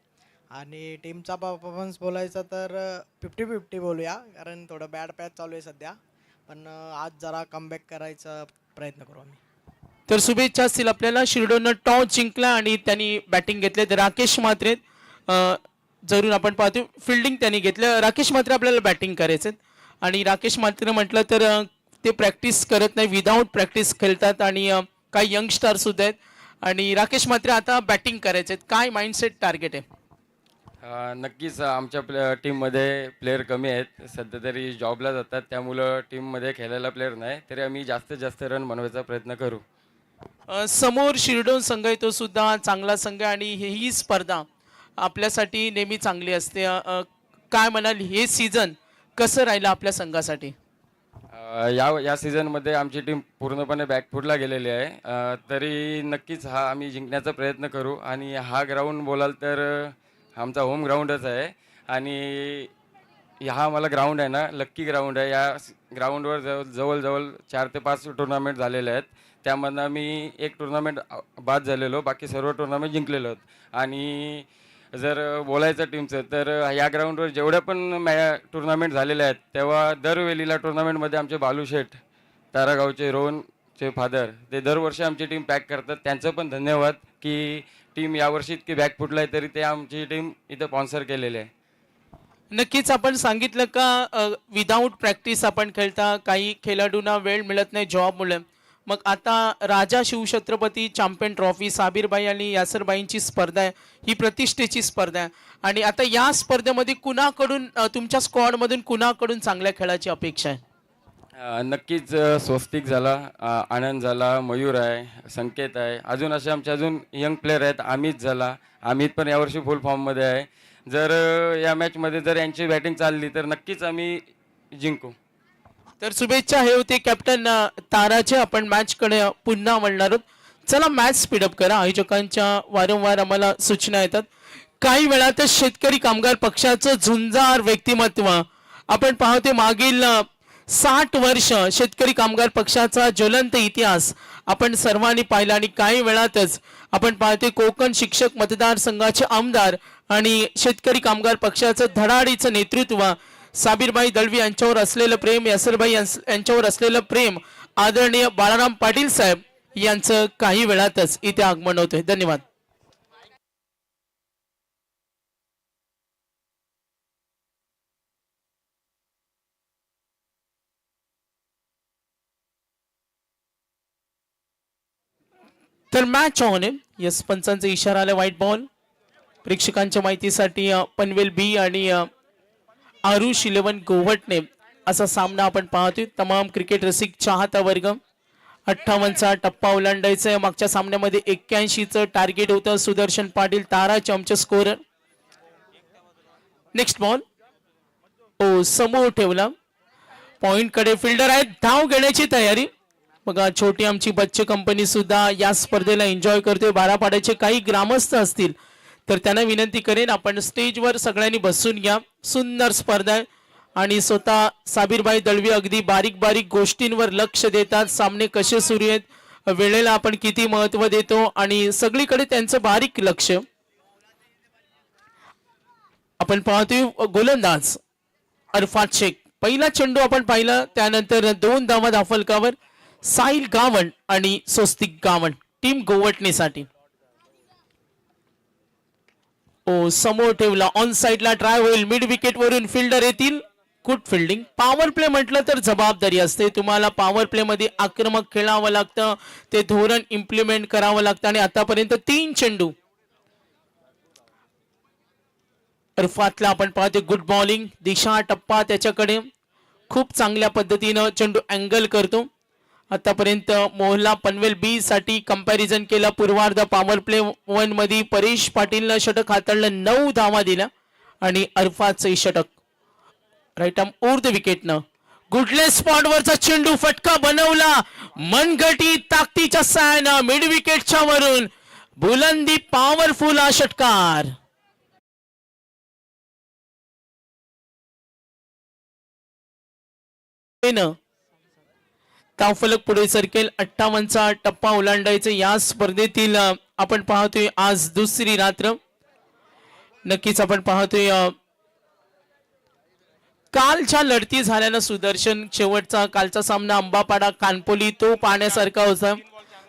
आणि टीमचा परफॉर्मन्स बोलायचा तर 50-50 बोलूया, कारण थोडं बॅड पॅच चालू आहे सध्या, पण आज जरा कमबॅक करायचा प्रयत्न करू आम्ही। तर शुभेच्छा असतील आपल्याला। शिरडोननं टॉस जिंकला आणि त्यांनी बॅटिंग घेतले। तर राकेश म्हात्रे जरूर आपण पाहतो फिल्डिंग त्यांनी घेतलं। राकेश म्हात्रे आपल्याला बॅटिंग करायचं आणि राकेश म्हात्रे म्हटलं तर ते प्रॅक्टिस करत नाही, विदाऊट प्रॅक्टिस खेळतात आणि काही यंगस्टर सुद्धा आहेत आणि राकेश म्हात्रे आता बॅटिंग करायचे, काय माइंडसेट टार्गेट आहे? नक्कीच आमच्या टीममध्ये प्लेयर कमी आहेत. सध्या तरी जॉबला जातात, त्यामुळं टीममध्ये खेळायला प्लेयर नाही. तरी आम्ही जास्तीत जास्त रन बनवायचा प्रयत्न करू. समोर शिरडोन संघ आहे, तो सुद्धा चांगला संघ आहे आणि ही स्पर्धा आपल्यासाठी नेहमी चांगली असते. काय म्हणाल, हे सीझन कसं राहिलं आपल्या संघासाठी? या सीझनमध्ये आमची टीम पूर्णपणे बॅकफूटला गेलेली आहे. तरी नक्कीच आम्ही जिंकण्याचा प्रयत्न करू. आणि हा ग्राउंड बोलाल तर आमचा होम ग्राउंडच आहे. आणि हा मला ग्राउंड आहे ना, लक्की ग्राउंड आहे. या ग्राउंडवर जवळजवळ 4 ते 5 टुर्नामेंट झालेले आहेत. त्यामधनं मी एक टुर्नामेंट बाद झालेलो, बाकी सर्व टुर्नामेंट जिंकलेलो आहेत. आणि जर बोलायचं टीमचं तर या ग्राउंडवर जेवढ्या पण टुर्नामेंट झालेल्या आहेत, तेव्हा दरवेळीला टुर्नामेंटमध्ये आमचे बालू शेठ, तारागावचे रोहनचे फादर, ते दरवर्षी आमची टीम पॅक करतात. त्यांचं पण धन्यवाद की टीम यावर्षी इतकी बॅकफुटला आहे, तरी ते आमची टीम इथं स्पॉन्सर केलेली आहे. नक्कीच आपण सांगितलं का विदाऊट प्रॅक्टिस आपण खेळता, काही खेळाडूंना वेळ मिळत नाही जॉबमुळे. मग आता राजा शिवछत्रपती चॅम्पियन ट्रॉफी, साबीरबाई आणि यासरबाईंची स्पर्धा आहे, ही प्रतिष्ठेची स्पर्धा आहे. आणि आता या स्पर्धेमध्ये कुणाकडून तुमच्या स्क्वॉडमधून कुणाकडून चांगल्या खेळाची अपेक्षा आहे? नक्कीच स्वस्तिक झाला, आनंद झाला, मयूर आहे, संकेत आहे, अजून असे आमचे अजून यंग प्लेयर आहेत. अमित झाला, अमित पण यावर्षी फुल फॉर्ममध्ये आहे. जर या मॅचमध्ये जर यांची बॅटिंग चालली तर नक्कीच आम्ही जिंकू. तर शुभेच्छा. हे होते कॅप्टन ताराचे. आपण मॅचकडे पुन्हा वळणार आहोत. चला मॅच स्पीडअप करा. आयोजकांच्या वारंवार आम्हाला सूचना येतात. काही वेळातच शेतकरी कामगार पक्षाचं झुंजार व्यक्तिमत्व आपण पाहतो. मागील 60 वर्ष शेतकरी कामगार पक्षाचा ज्वलंत इतिहास आपण सर्वांनी पाहिला. आणि काही वेळातच आपण पाहतो कोकण शिक्षक मतदारसंघाचे आमदार आणि शेतकरी कामगार पक्षाचं धडाडीचं नेतृत्व, साबीरबाई दळवी यांच्यावर असलेलं प्रेम, यासरबाई यांच्यावर असलेलं प्रेम, आदरणीय बाळाराम पाटील साहेब यांचं काही वेळातच इथे आगमन होतंय. धन्यवाद. तर मॅच ऑन आहे. यस, पंचांचा इशारा आला, व्हाईट बॉल. प्रेक्षकांच्या माहितीसाठी पनवेल बी आणि आरुष 11 गोवटणे असा सामना आपण पाहतोय. तमाम क्रिकेट रसिक चाहता वर्ग 58चा टप्पा ओलांडायचा आहे. मागच्या सामन्यामध्ये 81चं टार्गेट होतं. सुदर्शन पाटील ताराचे आमचे स्कोरर. नेक्स्ट बॉल ओ समोर ठेवला. पॉइंट कडे फिल्डर आहेत, धाव घेण्याची तयारी. बघा छोटी आमची बच्चे कंपनी सुद्धा या स्पर्धेला एन्जॉय करतोय. बारापाड्याचे काही ग्रामस्थ असतील तर त्यांना विनंती करेन आपण स्टेजवर सगळ्यांनी बसून घ्या. सुंदर स्पर्धा आहे आणि स्वतः साबीरबाई दळवी अगदी बारीक बारीक गोष्टींवर लक्ष देतात. सामने कसे सुरू आहेत, वेळेला आपण किती महत्व देतो आणि सगळीकडे त्यांचं बारीक लक्ष. आपण पाहतोय गोलंदाज अरफात शेख. पहिला चेंडू आपण पाहिला, त्यानंतर 2 धावा धाफलकावर साहिल गावण आणि स्वस्तिक गावण टीम गोवटणीसाठी. ओ समोर ठेवला, ऑन साइडला ट्राय होईल. मिड विकेट वरून फिल्डर येतील. Good fielding. पॉवर प्ले म्हटलं तर जबाबदारी असते. तुम्हाला पॉवर प्ले मध्ये आक्रमक खेळावं लागतं, ते धोरण इम्प्लिमेंट करावं लागतं. आणि आतापर्यंत 3 चेंडू अरफातला आपण पाहतो. Good bowling. दिशा टप्पा त्याच्याकडे खूप चांगल्या पद्धतीनं चेंडू अँगल करतो. आतापर्यंत मोहल्ला पनवेल बी साठी कंपॅरिझन केला. पूर्वार्ध पॉवर प्ले 1 मध्ये परेश पाटीलनं षटक हाताळलं, 9 धावा दिल्या आणि अरफातचं षटक राईट आर्म ओव्हर द विकेटनं. गुडलेस स्पॉटवरचा चेंडू फटका बनवला. मनगटी ताकदीच्या साहाय्यानं मिड विकेटच्या वरून बुलंदी पॉवरफुल हा षटकार. धावफलक पुढे सरकेल. 58चा टप्पा ओलांडायचा या स्पर्धेतील आपण पाहतोय आज दुसरी रात्र. नक्कीच आपण पाहतोय कालच्या लढती झाल्यानं सुदर्शन शेवटचा कालचा सामना अंबापाडा कानपोली तो पाहण्यासारखा होता.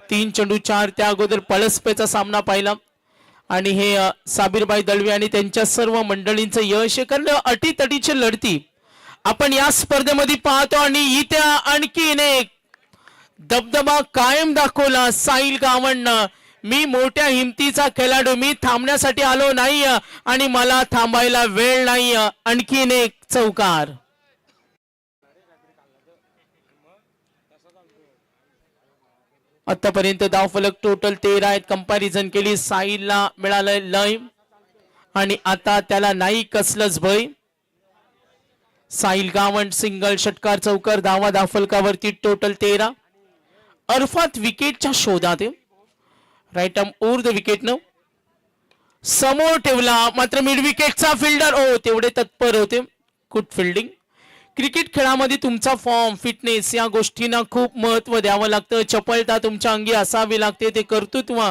3 चेंडू 4. त्या अगोदर पळसपेचा सामना पाहिला आणि हे साबीरबाई दळवी आणि त्यांच्या सर्व मंडळींचं यश आहे. कारण अटीतटीची लढती आपण या स्पर्धेमध्ये पाहतो आणि इथे आणखीन एक दबदबा कायम दाखवला. साहिल गावण मी मोठ्या हिमतीचा खेळाडू, मी थांबण्यासाठी आलो नाही आणि मला थांबायला वेळ नाही. आणखीन एक चौकार. आतापर्यंत धावफलक टोटल 13 आहेत. कंपॅरिझन केली, साहिलला मिळालंय लय आणि आता त्याला नाही कसलंच भय. साहिल गावंड सिंगल, षटकार, चौकार, धावा धावफलकावरती टोटल 13. अरफात विकेटच्या शोधात, right arm over the wicket न समोर ठेवला, मात्र मिड विकेटचा फिल्डर ओ तेवढे तत्पर होते. Good fielding. क्रिकेट खेळामध्ये तुमचा फॉर्म, फिटनेस या गोष्टींना खूप महत्व द्यावं लागतं. चपळता तुमच्या अंगी असावी लागते. ते कर्तृत्व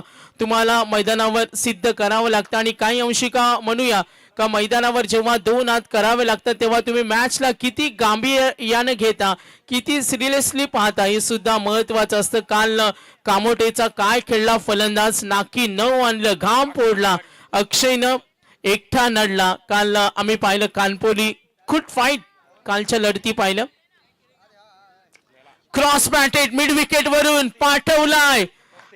तुम्हाला मैदानावर सिद्ध करावं लागतं. आणि काही अंशी का म्हणूया का मैदानावर जेव्हा 2 हात करावे लागतात तेव्हा तुम्ही मॅचला किती गांभीर्याने घेता, किती सिरियसली पाहता हे सुद्धा महत्वाचं असतं. काल कामोटेचा काय खेळला फलंदाज, नाकी 9 आणलं, घाम फोडला. अक्षयनं एकटा नडला. काल आम्ही पाहिलं कानपोली गुड फाईट, कालच्या लढती पाहिलं. क्रॉस बॅटेड मिड विकेट वरून पाठवलाय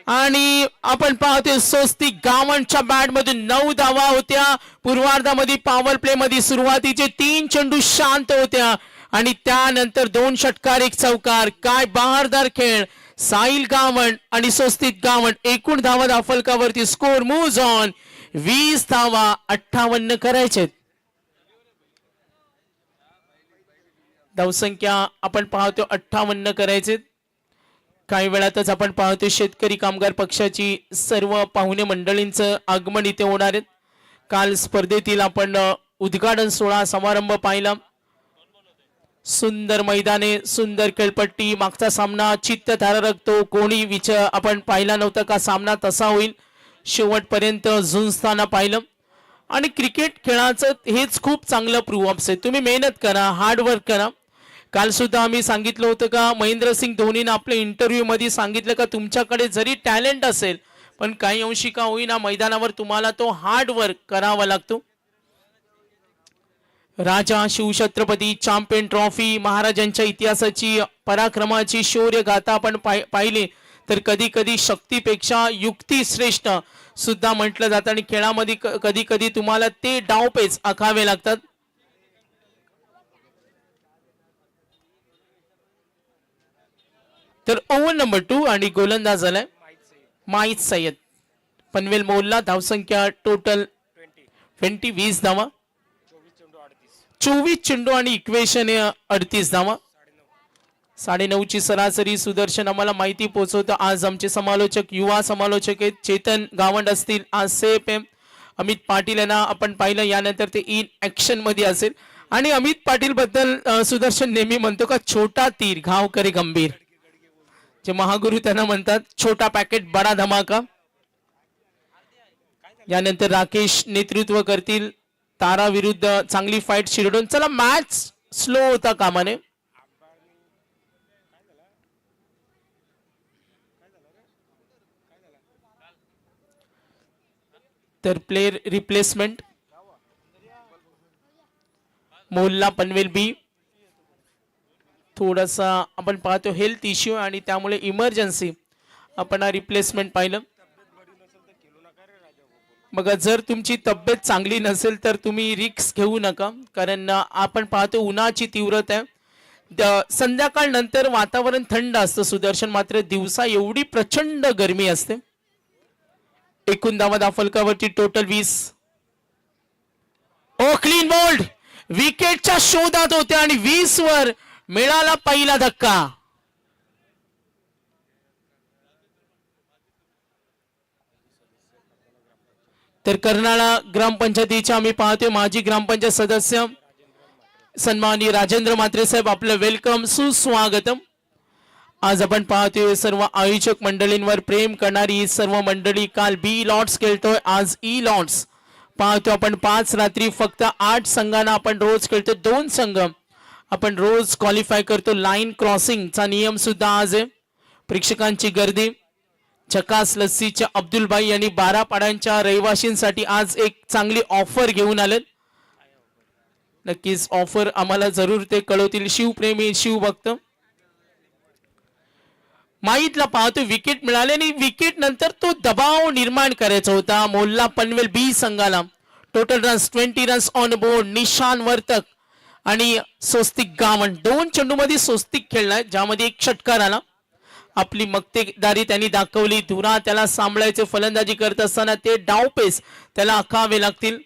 आणि आपण पाहतोय स्वस्तिक गावंडच्या बॅट मधून 9 धावा होत्या. पूर्वार्धामध्ये पॉवर प्ले मध्ये सुरुवातीचे 3 चेंडू शांत होत्या आणि त्यानंतर 2 षटकार 1 चौकार. काय बहारदार खेळ. साहिल गावंड आणि स्वस्तिक गावंड एकूण धावा धावफलकावरती स्कोर मूव्ज ऑन. 20 धावा 58 करायचे. धावसंख्या आपण पाहतो 58 करायचे. काही वेळातच आपण पाहतो शेतकरी कामगार पक्षाची सर्व पाहुणे मंडळींचं आगमन इथे होणार आहेत. काल स्पर्धेतील आपण उद्घाटन सोहळा समारंभ पाहिला. सुंदर मैदाने, सुंदर खेळपट्टी. मागचा सामना चित्तथरारक, तो कोणी आपण पाहिला नव्हता का सामना तसा होईल. शेवटपर्यंत झुंजताना पाहिलं. आणि क्रिकेट खेळाचं हेच खूप चांगलं प्रूव्ह अप्स आहे. तुम्ही मेहनत करा, हार्डवर्क करा. काल सुद्धा आम्ही सांगितलं होतं का महेंद्रसिंग धोनीनं आपल्या इंटरव्ह्यू मध्ये सांगितलं का तुमच्याकडे जरी टॅलेंट असेल पण काही अंशी का होईना मैदानावर तुम्हाला तो हार्डवर्क करावा लागतो. राजा शिवछत्रपती चॅम्पियन ट्रॉफी, महाराजांच्या इतिहासाची पराक्रमाची शौर्य गाथा आपण पाहिली तर कधी कधी शक्तीपेक्षा युक्ती श्रेष्ठ सुद्धा म्हटलं जातं. आणि खेळामध्ये कधी कधी तुम्हाला ते डावपेच आखावे लागतात. तर ओव्हर नंबर 2 आणि गोलंदाज झालाय माहीद सय्यद. पनवेल मोहल्ला. धावसंख्या टोटल 20 धावा, 24 चेंडू आणि इक्वेशन 38 धावा. 9:30 ची सरासरी. सुदर्शन आम्हाला माहिती पोहोचवतं. आज आमचे समालोचक युवा समालोचक आहेत. चेतन गावंड असतील, आज सेफ आहे. अमित पाटील यांना आपण पाहिलं, यानंतर ते इन ऍक्शन मध्ये असेल. आणि अमित पाटील बद्दल सुदर्शन नेहमी म्हणतो का छोटा तीर घाव करे गंभीर. जे महागुरु त्यांना म्हणतात छोटा पॅकेट बडा धमाका. यानंतर राकेश नेतृत्व करतील. तारा विरुद्ध चांगली फाईट शिरडून. चला मॅच स्लो होता कामाने. तर प्लेयर रिप्लेसमेंट मोहल्ला पनवेल बी. थोडासा आपण पाहतो हेल्थ इश्यू आणि त्यामुळे इमर्जन्सी आपण रिप्लेसमेंट पाहिलं. बघा जर तुमची तब्येत चांगली नसेल तर तुम्ही रिस्क घेऊ नका, कारण आपण पाहतो उन्हाची तीव्रता आहे. संध्याकाळ नंतर वातावरण थंड असतं सुदर्शन, मात्र दिवसा एवढी प्रचंड गरमी असते. एकूण धावा धावफलकावरती टोटल 20. ओ क्लीन बोल्ड. विकेटच्या शोधात होते आणि 20 वर मिळाला पहिला धक्का. तर कर्नाळा ग्रामपंचायतीच्या आम्ही पाहतोय माजी ग्रामपंचायत सदस्य सन्माननीय राजेंद्र म्हात्रे साहेब, आपलं वेलकम, सुस्वागतम. आज आपण पाहतोय सर्व आयोजक मंडळींवर प्रेम करणारी सर्व मंडळी. काल बी लॉट्स खेळतोय, आज ई लॉट्स पाहतो आपण. 5 रात्री फक्त 8 संघांना आपण रोज खेळतो. 2 संघ आपण रोज क्वालिफाय करतो. लाईन क्रॉसिंगचा नियम सुद्धा आज आहे. प्रेक्षकांची गर्दी. झकास लस्सीच्या अब्दुलबाई यांनी 12 पाड्यांच्या रहिवाशींसाठी आज एक चांगली ऑफर घेऊन आले. नक्कीच ऑफर आम्हाला जरूर ते कळवतील. शिवप्रेमी शिवभक्त माहीतला पाहतो विकेट मिळाले आणि विकेट नंतर तो दबाव निर्माण करायचा होता मोल्ला पनवेल बी संघाला. Total runs 20 runs on board. निशान वर्तक आणि स्वस्तिक गावंड 2 चेंडूमध्ये स्वस्तिक खेळलाय ज्यामध्ये 1 षटकार आला. आपली मक्तेदारी त्यांनी दाखवली. धुरा त्याला सांभाळायचे फलंदाजी करत असताना ते डावपेस त्याला आखावे लागतील.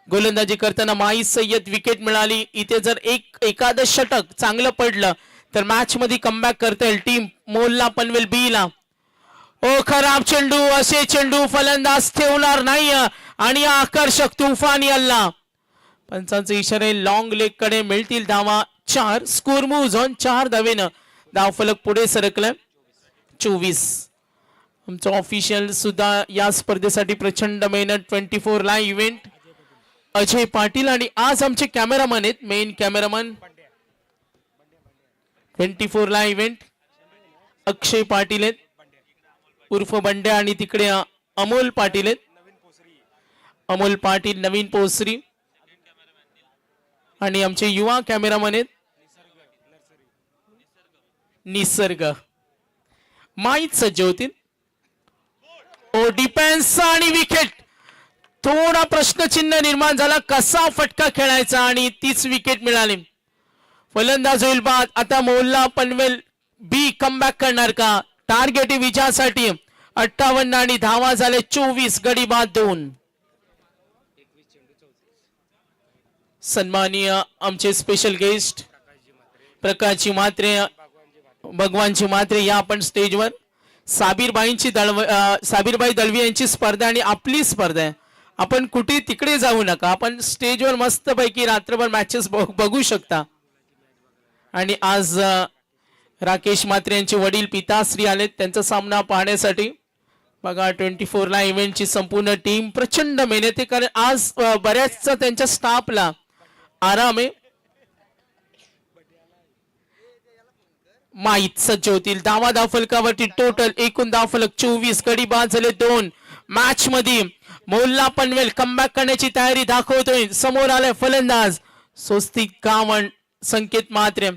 गोलंदाजी करताना माई सय्यद विकेट मिळाली. इथे जर एखादं षटक चांगलं पडलं तर मॅच मध्ये कमबॅक करता येईल टीम मोल्ला पनवेल बी ला. ओ खराब चेंडू. असे चेंडू फलंदाज ठेवणार नाही आणि आकर्षक तुफानी हल्ला. पंचांचे इशारे लॉंग लेग कडे मिळतील धावा. 4 स्कोर मूव्ह झोन 4 धावेनं धावफलक पुढे सरकलाय. 24 आमचं ऑफिशियल सुद्धा या स्पर्धेसाठी प्रचंड मेहनत. 24 ला इव्हेंट अजय पाटील आणि आज आमचे कॅमेरामन आहेत मेन कॅमेरामन. 24 ला इव्हेंट अक्षय पाटील आहेत उर्फ बंड्या आणि तिकडे अमोल पाटील आहेत. अमोल पाटील नवीन पोसरी आणि आमचे युवा कॅमेरामन आहेत निसर्ग. माहीत सज्ज होतील. ओ डिफेन्स आणि विकेट. थोडा प्रश्नचिन्ह निर्माण झाला कसा फटका खेळायचा आणि तीच विकेट मिळाली. फलंदाज होईल बाद. आता मोल्ला पनवेल बी कमबॅक करणार का. टार्गेट विजयासाठी 58 आणि धावा झाले 24 गडी बाद 2. सन्माननीय आमचे स्पेशल गेस्ट प्रकाशजी म्हात्रे भगवानजी म्हात्रे या आपण स्टेजवर. साबीरबाई दळवी यांची स्पर्धा आणि आपली स्पर्धा आहे. आपण कुठे तिकडे जाऊ नका. आपण स्टेजवर मस्तपैकी रात्रभर मॅचेस बघू शकता. आणि आज राकेश म्हात्रे यांचे वडील पिताश्री आलेत त्यांचा सामना पाहण्यासाठी. बघा 24 ला इव्हेंटची संपूर्ण टीम प्रचंड मेहनत आहे कारण आज बऱ्याचसा त्यांच्या स्टाफला आराम आहे. माहीत सज्ज होतील. धाव फलकावरती टोटल एकूण धावफलक 24 गडी बाद झाले 2. मॅच मध्ये मोल्ला पनवेल कमबॅक करण्याची तयारी दाखवतोय. समोर आलाय फलंदाज स्वस्तिक गावंड संकेत म्हात्रे.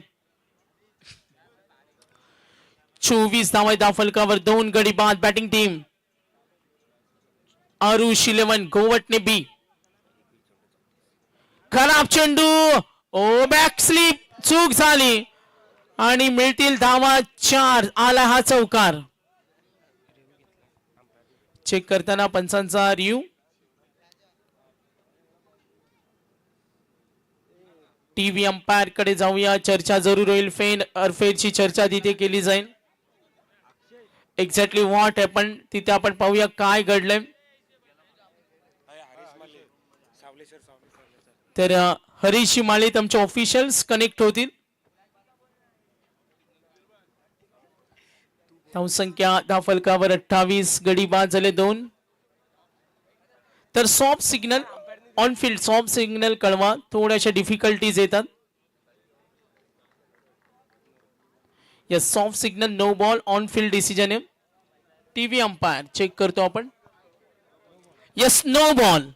24 धावा धावफलकावर 2 गडी बाद. बॅटिंग टीम आरुष 11 गोवटणे बी. खराब चेंडू. ओ बॅक स्लिप चूक झाली आणि मिळतील धावा 4. आला हा चौकार. चेक करताना पंचांचा रिव्ह्यू. टीव्ही अंपायर कडे जाऊया. चर्चा जरूर होईल. फेन अरफेरची चर्चा तिथे केली जाईल. एक्झॅक्टली व्हॉट हॅपन तिथे आपण पाहूया काय घडलंय. तर हरीश माळीत आमचे ऑफिशियल्स कनेक्ट होतील. धावसंख्या धावफलकावर 28 गडी बाद झाले 2. तर soft signal on field soft signal कळवा. थोड्याशा डिफिकल्टीज येतात. Yes soft signal no ball on field decision आहे. टीव्ही अंपायर चेक करतो आपण. Yes no ball.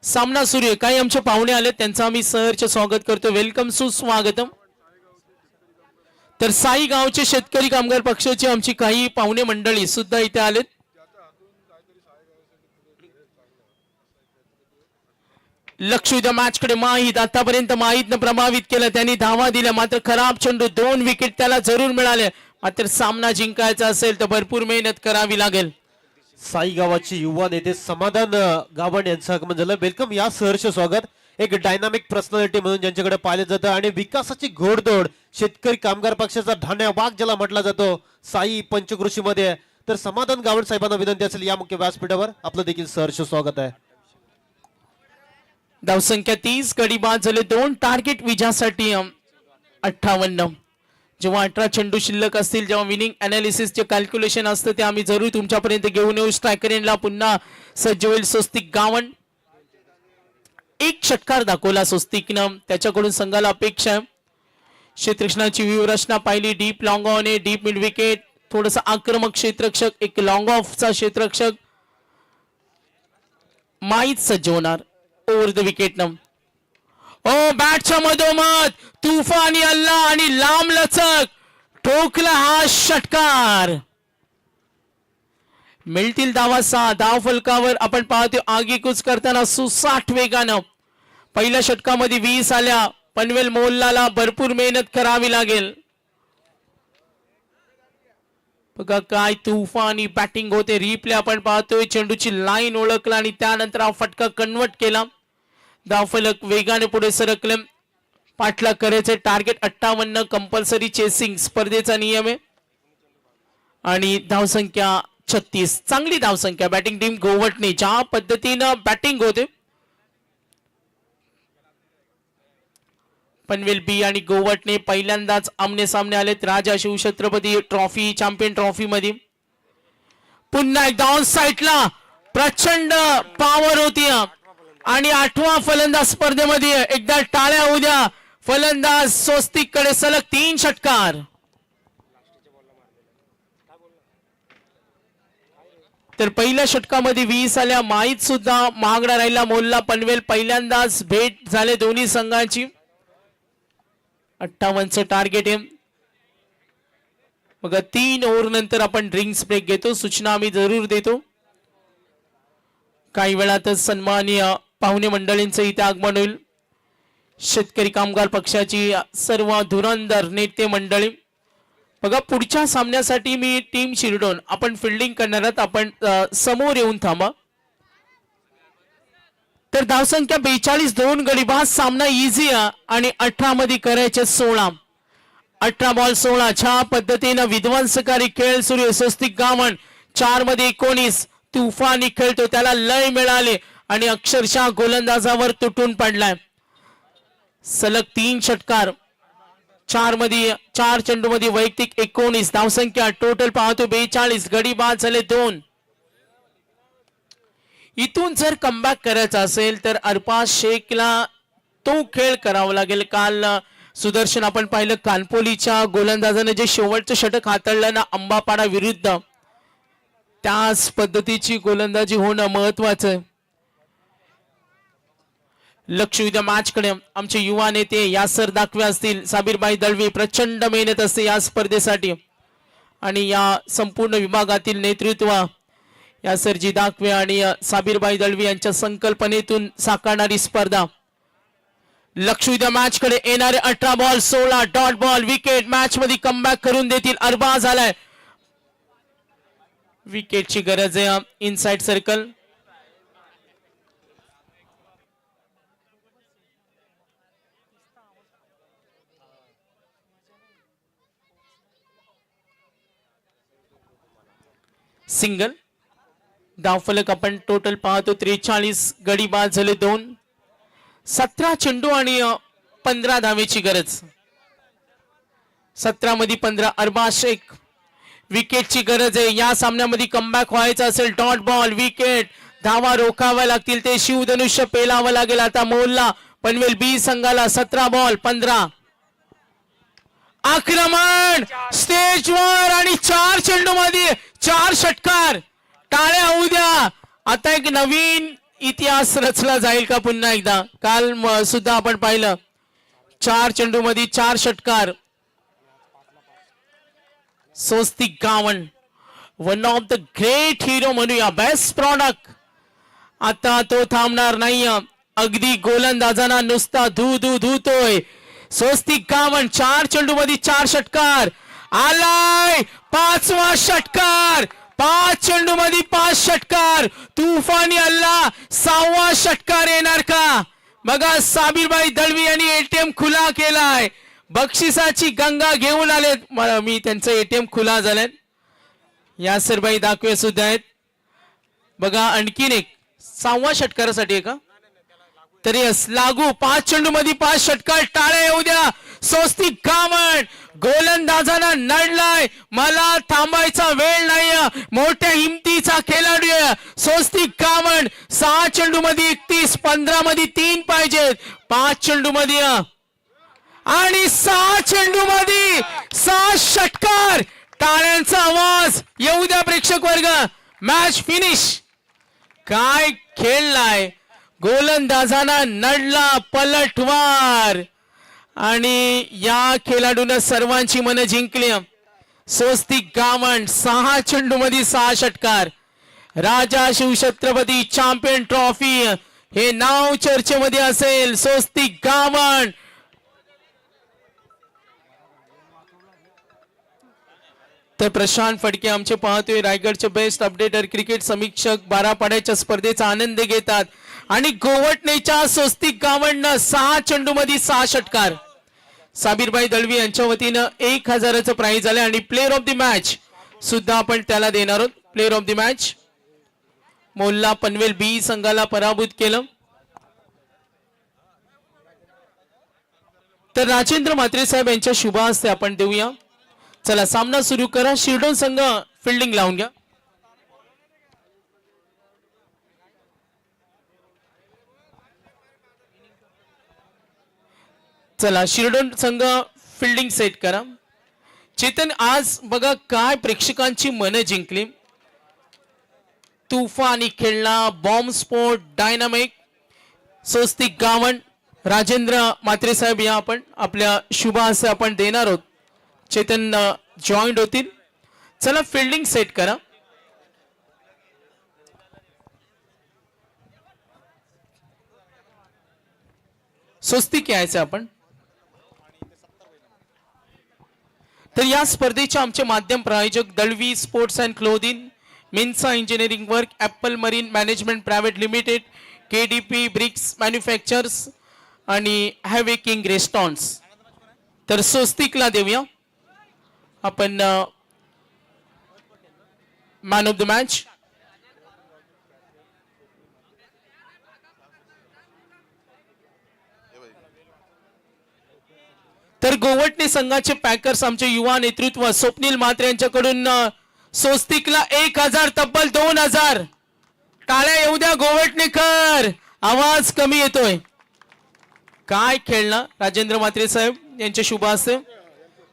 सामना सुरू आहे. काही आमचे पाहुणे आले त्यांचं आम्ही सहर्ष स्वागत करतो. वेलकम सुस्वागतम. तर साई गावचे शेतकरी कामगार पक्षाचे आमची काही पाहुणे मंडळी सुद्धा इथे आलेत. लक्ष उद्या मॅच कडे. माहीत आतापर्यंत माहीतनं प्रभावित केलं. त्यांनी धावा दिल्या मात्र खराब चेंडू. 2 विकेट त्याला जरूर मिळाले. मात्र सामना जिंकायचा असेल तर भरपूर मेहनत करावी लागेल. साई गावाचे युवा नेते समाधान गावंड यांचं आगमन झालं. वेलकम या सहर्ष स्वागत. एक डायनामिक पर्सनॅलिटी म्हणून ज्यांच्याकडे पाहिलं जातं आणि विकासाची घोडदौड शेतकरी कामगार पक्षाचा ढाण्या वाघ ज्याला म्हटला जातो साई पंचकृषीमध्ये. तर समाधान गावंड साहेबांना विनंती असेल या मुख्य व्यासपीठावर आपलं देखील सहर्ष स्वागत आहे. धावसंख्या 30 गडी बाद झाले 2. टार्गेट विजयासाठी 58. जेव्हा 18 चेंडू शिल्लक असतील जेव्हा विनिंग अनालिसिसचे कॅल्क्युलेशन असतं ते आम्ही जरूर तुमच्यापर्यंत घेऊन येऊ. स्ट्रायकरला पुन्हा सज्ज होईल स्वस्तिक गावंड. 1 षटकार दाखवला स्वस्तिकनं. त्याच्याकडून संघाला अपेक्षा आहे. क्षेत्ररक्षणाची व्यूहरचना पाहिली. डीप लॉंग ऑन आहे. Deep mid wicket. थोडस आक्रमक क्षेत्ररक्षक. एक लॉंग ऑफचा क्षेत्ररक्षक. माहीत सज्ज होणार ओव्हर द विकेट न. ओ बॅटच्या मधोमध तुफानी हल्ला आणि लांब लचक ठोकला हा षटकार. मिळतील धावा 6. धाव फलकावर आपण पाहतो आगीकूच करताना सुसाट वेगानं पहिल्या षटकामध्ये 20 आल्या. पनवेल मोल्लाला भरपूर मेहनत करावी लागेल. बघा काय तुफानी बॅटिंग होते. रिप्ले आपण पाहतोय. चेंडूची लाईन ओळखला आणि त्यानंतर हा फटका कन्वर्ट केला. धावफलक वेगाने पुढे सरकले. पाठलाग करायचे. टार्गेट 58. कंपल्सरी चेसिंग स्पर्धेचा नियम आहे. आणि धावसंख्या 36. चांगली धावसंख्या. बॅटिंग टीम गोवटने ज्या पद्धतीनं बॅटिंग होते. पनवेल बी आणि गोवटने पहिल्यांदाच आमने सामने आलेत राजा शिवछत्रपती ट्रॉफी चॅम्पियन ट्रॉफी मध्ये. पुन्हा एकदा ऑन साइडला प्रचंड पॉवर होती आणि 8वा फलंदाज स्पर्धेमध्ये एकदा टाळ्या होऊ द्या. फलंदाज स्वस्तिक कडे सलग 3 षटकार. तर पहिल्या षटकामध्ये 20 आल्या. माहीत सुद्धा महागडा राहिला. मोल्ला पनवेल पहिल्यांदाच भेट झाले दोन्ही संघांची. 58चं टार्गेट आहे. बघा 3 ओव्हर नंतर आपण ड्रिंक्स ब्रेक घेतो. सूचना आम्ही जरूर देतो. काही वेळातच सन्माननीय पाहुणे मंडळींचं इथे आगमन होईल. शेतकरी कामगार पक्षाची सर्व धुरंधर नेते मंडळी. बघा पुढच्या सामन्यासाठी मी टीम शिरडोन आपण फिल्डिंग करणार आहात. आपण समोर येऊन थांबा. तर धावसंख्या 42. 2 गडीबाज. सामना इझी आणि 18 मध्ये करायचे 16. 18 बॉल 16. छा पद्धतीनं विध्वंसकारी खेळ सुरू आहे. स्वस्तिक गावण 4 मध्ये 19 तुफानी खेळतो. त्याला लय मिळाले आणि अक्षरशः गोलंदाजावर तुटून पडलाय. सलग 3 षटकार. 4 चेंडू मध्ये वैयक्तिक 19. धावसंख्या टोटल पाहतो 42. गडीबाज झाले 2. इथून जर कमबॅक करायचा असेल तर अरबाज शेखला तो खेळ करावा लागेल. काल सुदर्शन आपण पाहिलं कानपोलीच्या गोलंदाजाने जे शेवटचं षटक हाताळलं ना अंबापाडा विरुद्ध, त्याच पद्धतीची गोलंदाजी होणं महत्वाचं आहे. लक्ष उद्या मॅच कडे. आमचे युवा नेते यासर दाखवे असतील, साबीरबाई दळवी. प्रचंड मेहनत असते या स्पर्धेसाठी आणि या संपूर्ण विभागातील नेतृत्व यासरजी दाखवे आणि साबीरबाई दळवी यांच्या संकल्पनेतून साकारणारी स्पर्धा. लक्ष उद्या मॅच कडे. येणारे 18 ball 16 dot ball. Wicket. Match मध्ये कमबॅक करून देतील. अरबाज आलाय. विकेटची गरज आहे. Inside circle. सिंगल. धावफलक आपण टोटल पाहतो 43. गडीबाज झाले 2. 17 चेंडू आणि 15 धावेची गरज. 17 मध्ये 15. अरबाज शेख. विकेटची गरज आहे. या सामन्यामध्ये कमबॅक व्हायचं असेल. Dot ball. विकेट. धावा रोखाव्या लागतील. ते शिवधनुष्य पेलावं लागेल. आता मोल्ला पनवेल बी संघाला 17 बॉल 15. आक्रमण स्टेजवर आणि 4 चेंडू मध्ये 4 षटकार. टाळ्या होऊ द्या. आता एक नवीन इतिहास रचला जाईल का पुन्हा एकदा. काल सुद्धा आपण पाहिलं 4 चेंडू मध्ये 4 षटकार. Swastik Gavan one of the great hero म्हणूया. Best product. आता तो थांबणार नाही. अगदी गोलंदाजांना नुसता धुतोय. स्वस्तिक गावण 4 चेंडू मध्ये 4 षटकार. आलाय 5वा षटकार. 5 चेंडू मध्ये 5 षटकार. तुफानी हल्ला. 6वा षटकार येणार का. बघा साबीरबाई दळवी यांनी एटीएम खुला केलाय. बक्षिसाची गंगा घेऊन आलेत. मी त्यांचं एटीएम खुला झालंय. यासरबाई दाखवे सुद्धा आहेत. बघा आणखीन एक 6व्या षटकारासाठी आहे का तरी लागू. 5 चेंडू मध्ये 5 षटकार. टाळ्या येऊ द्या. स्वस्तिक गावण गोलंदाजांना नडलाय. मला थांबायचा वेळ नाही. मोठ्या हिमतीचा खेळाडू आहे स्वस्तिक गावण. 6 चेंडू मध्ये 31. 15 मध्ये 3 पाहिजेत. 5 चेंडू मध्ये आणि 6 चेंडू मध्ये 6 षटकार. टाळ्यांचा आवाज येऊ द्या प्रेक्षक वर्ग. Match finish. काय खेळलाय. गोलंदाजांना नडला पलटवार आणि या खेळाडूने सर्वांची मनं जिंकली. स्वस्तिक गावंड 6 चेंडूमध्ये 6 षटकार. राजा शिवछत्रपती चॅम्पियन ट्रॉफी हे नाव चर्चेमध्ये असेल. स्वस्तिक गावंड तर प्रशांत फडके आमचे पाहतोय रायगडचे बेस्ट अपडेटर क्रिकेट समीक्षक 12 पाड्याच्या स्पर्धेचा आनंद घेतात आणि गोवटणेच्या स्वस्तिक गावंडनं 6 चेंडूमध्ये 6 षटकार. साबीरबाई दळवी यांच्या वतीनं 1000चं प्राइज आले आणि प्लेअर ऑफ द मॅच सुद्धा आपण त्याला देणार आहोत. Player of the match Molla Panvel B संघाला पराभूत केलं. तर राजेंद्र म्हात्रे साहेब यांच्या शुभ हस्ते आपण देऊया. चला सामना सुरू करा. शिरडोन संघ फिल्डिंग लावून घ्या. चला शिरडोन संघ फिल्डिंग सेट करा. चेतन आज बघा काय प्रेक्षकांची मनं जिंकली. तुफानी खेळला, बॉम्ब स्फोट, डायनामिक. स्वस्तिक गावंड राजेंद्र म्हात्रे साहेब या आपण आपल्या शुभ हस्ते आपण देणार आहोत. चेतन जॉईंट होतील. चला फिल्डिंग सेट करा. स्वस्तिक यायचं आपण. तर या स्पर्धेचे आमचे माध्यम प्रायोजक Dalvi sports and clothing, Minsa engineering work, Apple marine management private limited, KDP bricks manufacturers आणि हॅवे किंग रेस्टॉरंट्स. तर स्वस्तिकला देऊया आपण मॅन ऑफ द मॅच. तर गोवटणे संघाचे पॅकर्स आमचे युवा नेतृत्व स्वप्नील म्हात्रे यांच्याकडून स्वस्तिकला 1000 तब्बल 2000 टाळ्या येऊ द्या गोवटणेकर. आवाज कमी येतोय. काय खेळणं राजेंद्र म्हात्रे साहेब यांच्या शुभ हस्ते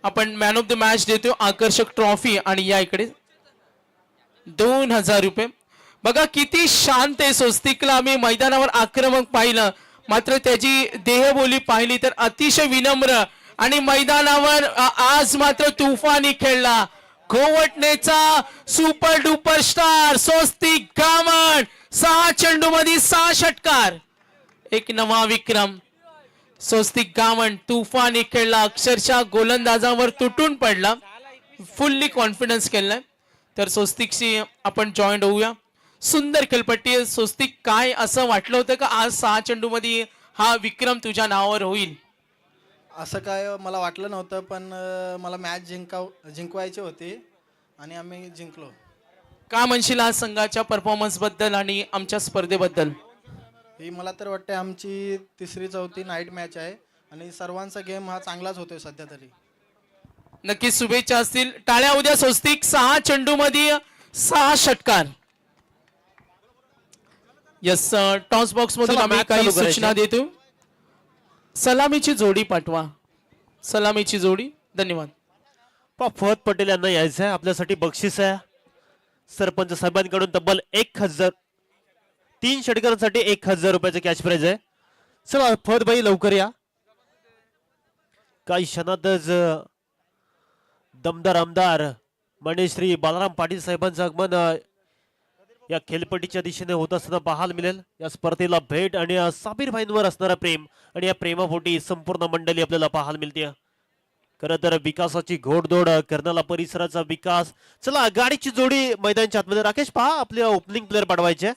आपण मॅन ऑफ द मॅच देतो. आकर्षक ट्रॉफी आणि या इकडे 2000 रुपये. बघा किती शांत आहे स्वस्तिकला. आम्ही मैदानावर आक्रमक पाहिलं मात्र त्याची देहबोली पाहिली तर अतिशय विनम्र आणि मैदानावर आज मात्र तुफानी खेळला. गोवटणेचा सुपर डुपर स्टार स्वस्तिक गावंड 6 चेंडूमध्ये 6 षटकार. एक नवा विक्रम. स्वस्तिक गावंड तुफानी खेळला, अक्षरशः गोलंदाजावर तुटून पडला. फुल्ली कॉन्फिडन्स केलाय. तर स्वस्तिकशी आपण जॉईंट होऊया. सुंदर खेळपट्टी. स्वस्तिक काय असं वाटलं होतं का आज 6 चेंडूमध्ये हा विक्रम तुझ्या नावावर होईल? असं काय मला वाटलं नव्हतं, पण मला मॅच जिंकवायची होती आणि आम्ही जिंकलो. का म्हणशील आज संघाच्या परफॉर्मन्स बद्दल आणि आमच्या स्पर्धेबद्दल? ही मला तर वाटते आमची 3-4 नाईट मॅच आहे आणि सर्वांचा गेम हा चांगलाच होतोय सध्या तरी. नक्कीच शुभेच्छा असतील. टाळ्या उद्या स्वस्तिक 6 चेंडूमध्ये 6 षटकार. यस टॉस बॉक्स मधून चला, आम्ही match काही चालू करायची. सूचना देतो. सलामीची जोडी पाठवा. सलामीची जोडी. धन्यवाद. फहद पटेल यांना यायचं आहे. आपल्यासाठी बक्षीस आहे सरपंच साहेबांकडून तब्बल 1000. 3 षटकारांसाठी 1000 रुपयाचं कॅश प्राइज आहे. चला फहद भाई लवकर या. काही क्षणातच दमदार आमदार माननीय श्री बालाराम पाटील साहेबांचं आगमन या खेळपट्टीच्या दिशेने होत असताना पाहायला मिळेल. या स्पर्धेला भेट आणि साबीर भाईंवर असणारा प्रेम आणि या प्रेमापोटी संपूर्ण मंडळी आपल्याला पाहायला मिळते. खरं तर विकासाची घोडदौड, कर्नाला परिसराचा विकास. चला गाडीची जोडी मैदानाच्या आतमध्ये. राकेश पहा आपले ओपनिंग प्लेअर पाठवायचे.